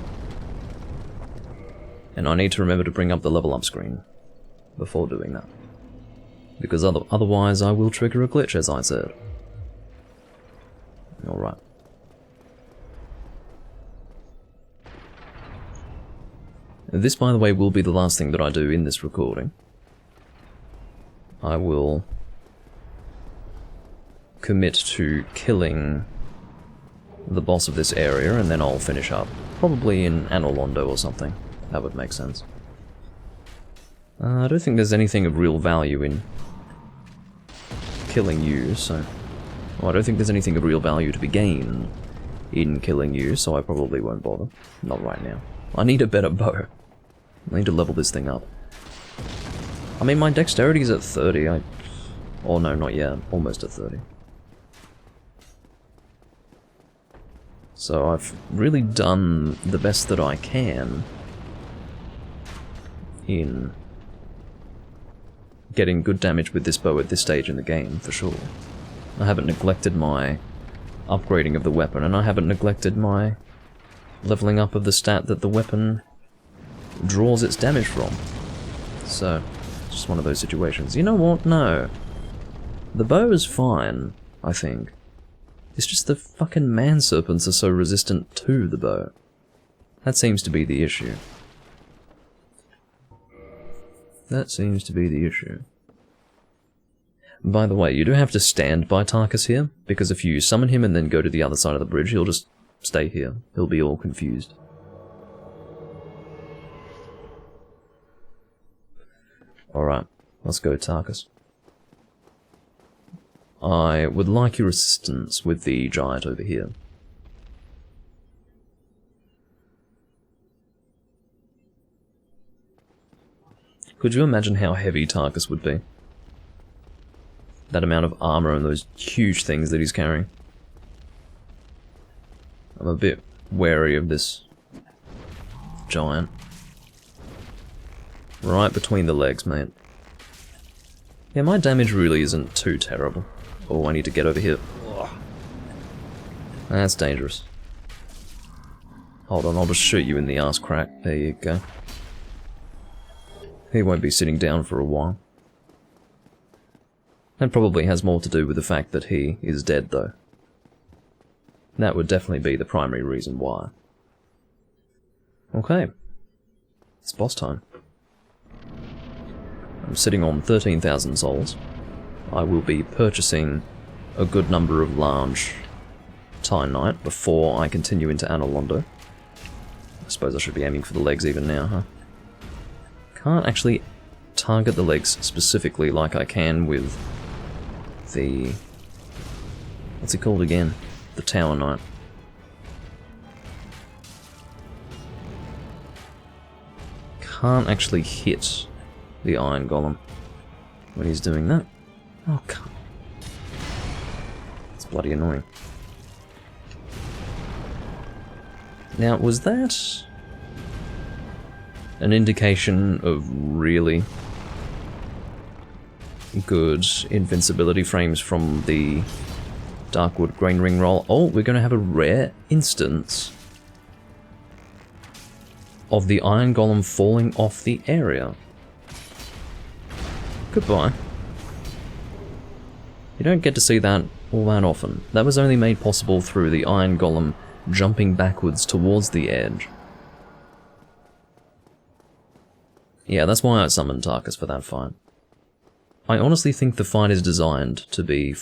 And I need to remember to bring up the level up screen before doing that. Because otherwise I will trigger a glitch, as I said. Alright. This, by the way, will be the last thing that I do in this recording. I will commit to killing the boss of this area, and then I'll finish up. Probably in Anolondo or something. That would make sense. I don't think there's anything of real value in killing you, so... Well, I don't think there's anything of real value to be gained in killing you, so I probably won't bother. Not right now. I need a better bow. I need to level this thing up. I mean, my dexterity is at 30. Oh no, not yet. Almost at 30. So I've really done the best that I can in getting good damage with this bow at this stage in the game, for sure. I haven't neglected my upgrading of the weapon, and I haven't neglected my leveling up of the stat that the weapon draws its damage from. So, just one of those situations. You know what? No. The bow is fine, I think. It's just the fucking man-serpents are so resistant to the bow. That seems to be the issue. That seems to be the issue. By the way, you do have to stand by Tarkus here, because if you summon him and then go to the other side of the bridge, he'll just stay here. He'll be all confused. Alright, let's go, Tarkus. I would like your assistance with the giant over here. Could you imagine how heavy Tarkus would be? That amount of armor and those huge things that he's carrying. I'm a bit wary of this giant. Right between the legs, mate. Yeah, my damage really isn't too terrible. Oh, I need to get over here. Ugh. That's dangerous. Hold on, I'll just shoot you in the ass crack. There you go. He won't be sitting down for a while. That probably has more to do with the fact that he is dead, though. That would definitely be the primary reason why. Okay. It's boss time. I'm sitting on 13,000 souls. I will be purchasing a good number of large Titanite before I continue into Analondo. I suppose I should be aiming for the legs even now, huh? Can't actually target the legs specifically like I can with the... what's it called again? The Tower Knight. Can't actually hit the Iron Golem when he's doing that. Oh, God. It's bloody annoying. Now, was that an indication of really good invincibility frames from the Darkwood Grain Ring roll? Oh, we're going to have a rare instance of the Iron Golem falling off the area. Goodbye. You don't get to see that all that often. That was only made possible through the Iron Golem jumping backwards towards the edge. Yeah, that's why I summoned Tarkus for that fight. I honestly think the fight is designed to be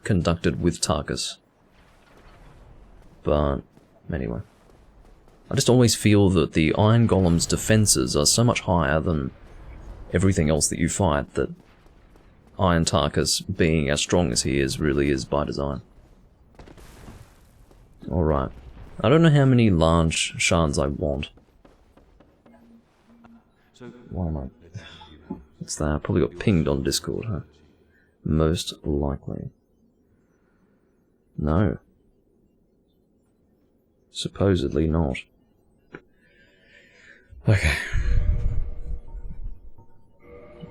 conducted with Tarkus. But, anyway. I just always feel that the Iron Golem's defenses are so much higher than everything else that you fight that Iron Tarkus, being as strong as he is, really is by design. Alright. I don't know how many large shards I want. Why am I... What's that? I probably got pinged on Discord, huh? Most likely. No. Supposedly not. Okay.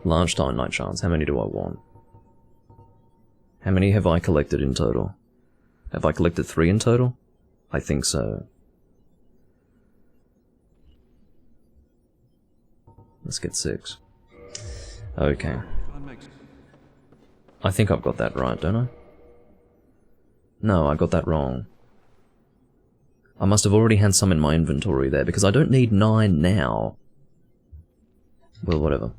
Large Titanite shards. How many do I want? How many have I collected in total? Have I collected 3 in total? I think so. Let's get 6. Okay. I think I've got that right, don't I? No, I got that wrong. I must have already had some in my inventory there, because I don't need 9 now. Well, whatever.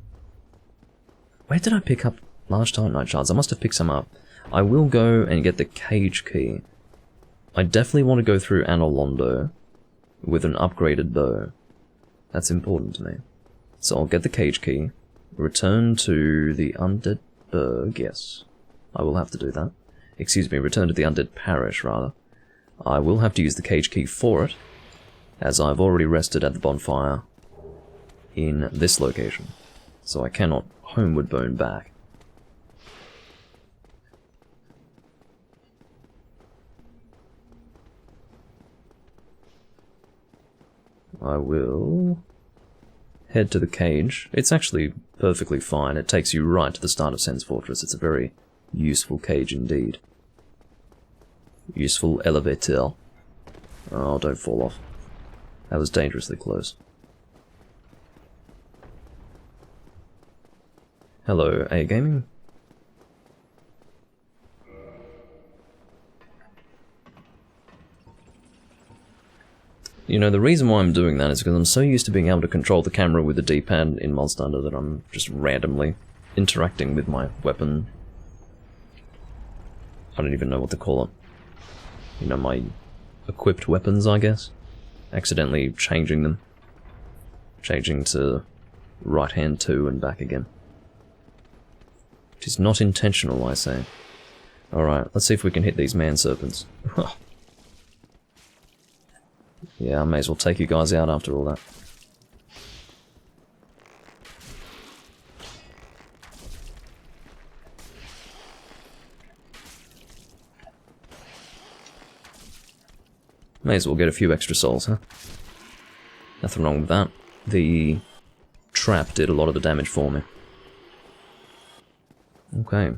Where did I pick up large Titanite shards? I must have picked some up. I will go and get the cage key. I definitely want to go through Analondo with an upgraded bow. That's important to me. So I'll get the cage key, return to the Undead Burg, yes. I will have to do that. Excuse me, return to the Undead Parish, rather. I will have to use the cage key for it, as I've already rested at the bonfire in this location. So I cannot homeward bone back. I will head to the cage. It's actually perfectly fine. It takes you right to the start of Sen's Fortress. It's a very useful cage indeed. Useful elevator. Oh, don't fall off. That was dangerously close. Hello, A-Gaming. You know, the reason why I'm doing that is because I'm so used to being able to control the camera with the D-pad in Monster Hunter that I'm just randomly interacting with my weapon. I don't even know what to call it. You know, my equipped weapons, I guess. Accidentally changing them. Changing to right hand 2 and back again. Which is not intentional, I say. Alright, let's see if we can hit these man serpents. Yeah, I may as well take you guys out after all that. May as well get a few extra souls, huh? Nothing wrong with that. The trap did a lot of the damage for me. Okay.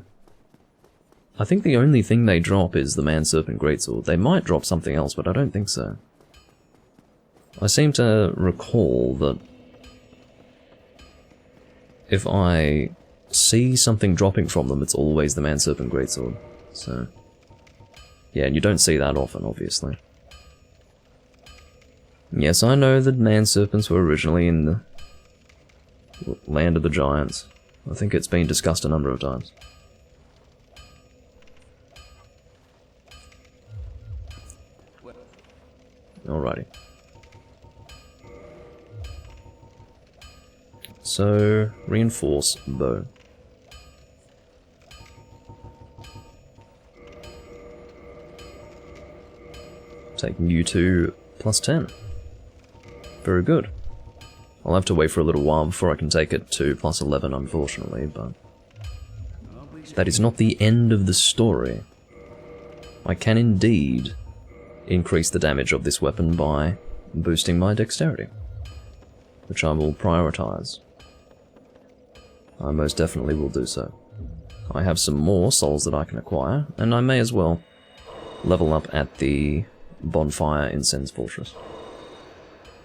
I think the only thing they drop is the Man-Serpent Greatsword. They might drop something else, but I don't think so. I seem to recall that if I see something dropping from them, it's always the Man-Serpent Greatsword. So, yeah, and you don't see that often, obviously. Yes, I know that Man-Serpents were originally in the Land of the Giants. I think it's been discussed a number of times. Alrighty. So, reinforce bow. Taking you to +10. Very good. I'll have to wait for a little while before I can take it to +11, unfortunately, but that is not the end of the story. I can indeed increase the damage of this weapon by boosting my dexterity, which I will prioritize. I most definitely will do so. I have some more souls that I can acquire, and I may as well level up at the bonfire in Sen's Fortress,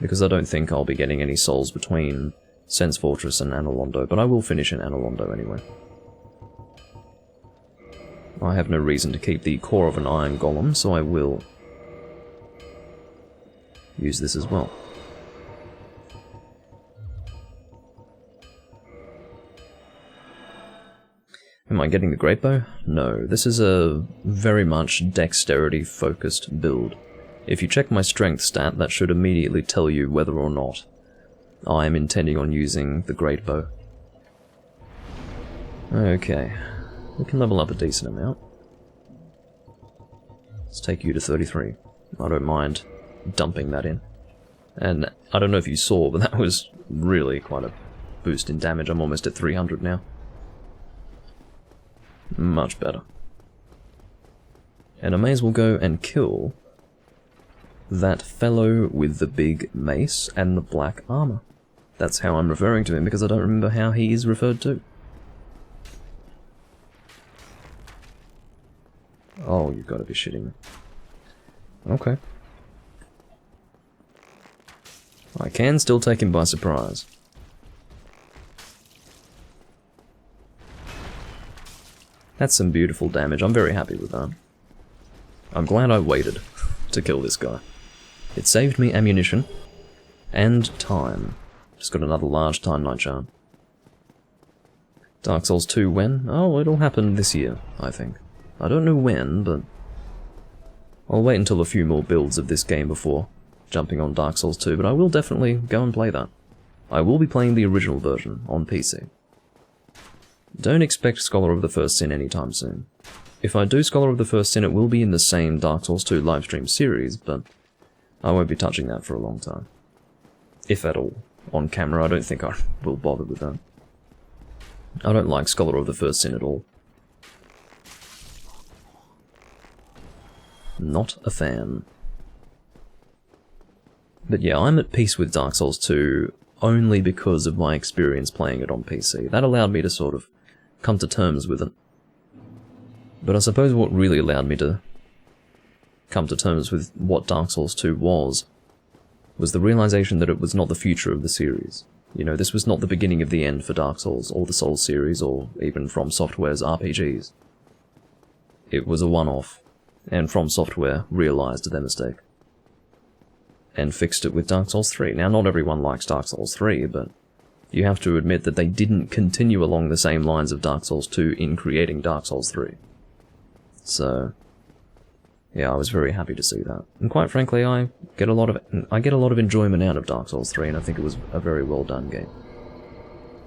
because I don't think I'll be getting any souls between Sen's Fortress and Analondo, but I will finish in Analondo anyway. I have no reason to keep the core of an iron golem, so I will use this as well. Am I getting the great bow? No, this is a very much dexterity-focused build. If you check my strength stat, that should immediately tell you whether or not I am intending on using the great bow. Okay, we can level up a decent amount. Let's take you to 33. I don't mind dumping that in. And I don't know if you saw, but that was really quite a boost in damage. I'm almost at 300 now. Much better. And I may as well go and kill that fellow with the big mace and the black armor. That's how I'm referring to him, because I don't remember how he is referred to. Oh, you've got to be shitting me. Okay. I can still take him by surprise. That's some beautiful damage. I'm very happy with that. I'm glad I waited to kill this guy. It saved me ammunition and time. Just got another large time night charm. Dark Souls 2 when? Oh, it'll happen this year, I think. I don't know when, but I'll wait until a few more builds of this game before jumping on Dark Souls 2, but I will definitely go and play that. I will be playing the original version on PC. Don't expect Scholar of the First Sin anytime soon. If I do Scholar of the First Sin, it will be in the same Dark Souls 2 livestream series, but I won't be touching that for a long time. If at all. On camera, I don't think I will bother with that. I don't like Scholar of the First Sin at all. Not a fan. But yeah, I'm at peace with Dark Souls 2 only because of my experience playing it on PC. That allowed me to sort of come to terms with it. But I suppose what really allowed me to come to terms with what Dark Souls 2 was the realization that it was not the future of the series. You know, this was not the beginning of the end for Dark Souls, or the Souls series, or even From Software's RPGs. It was a one-off, and From Software realized their mistake. And fixed it with Dark Souls 3. Now, not everyone likes Dark Souls 3, but you have to admit that they didn't continue along the same lines of Dark Souls 2 in creating Dark Souls 3. So, yeah, I was very happy to see that. And quite frankly, I get a lot of enjoyment out of Dark Souls 3, and I think it was a very well done game.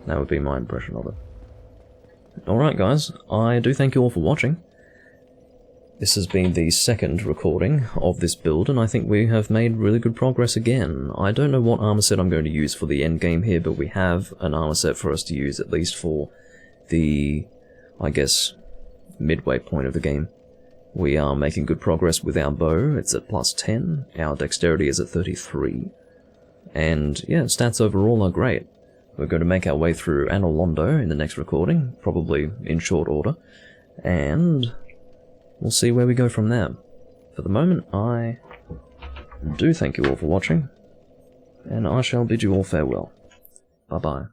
That would be my impression of it. Alright guys, I do thank you all for watching. This has been the second recording of this build, and I think we have made really good progress again. I don't know what armor set I'm going to use for the end game here, but we have an armor set for us to use, at least for the, I guess, midway point of the game. We are making good progress with our bow. It's at +10, our dexterity is at 33, and yeah, stats overall are great. We're going to make our way through Analondo in the next recording, probably in short order, and we'll see where we go from there. For the moment, I do thank you all for watching, and I shall bid you all farewell. Bye-bye.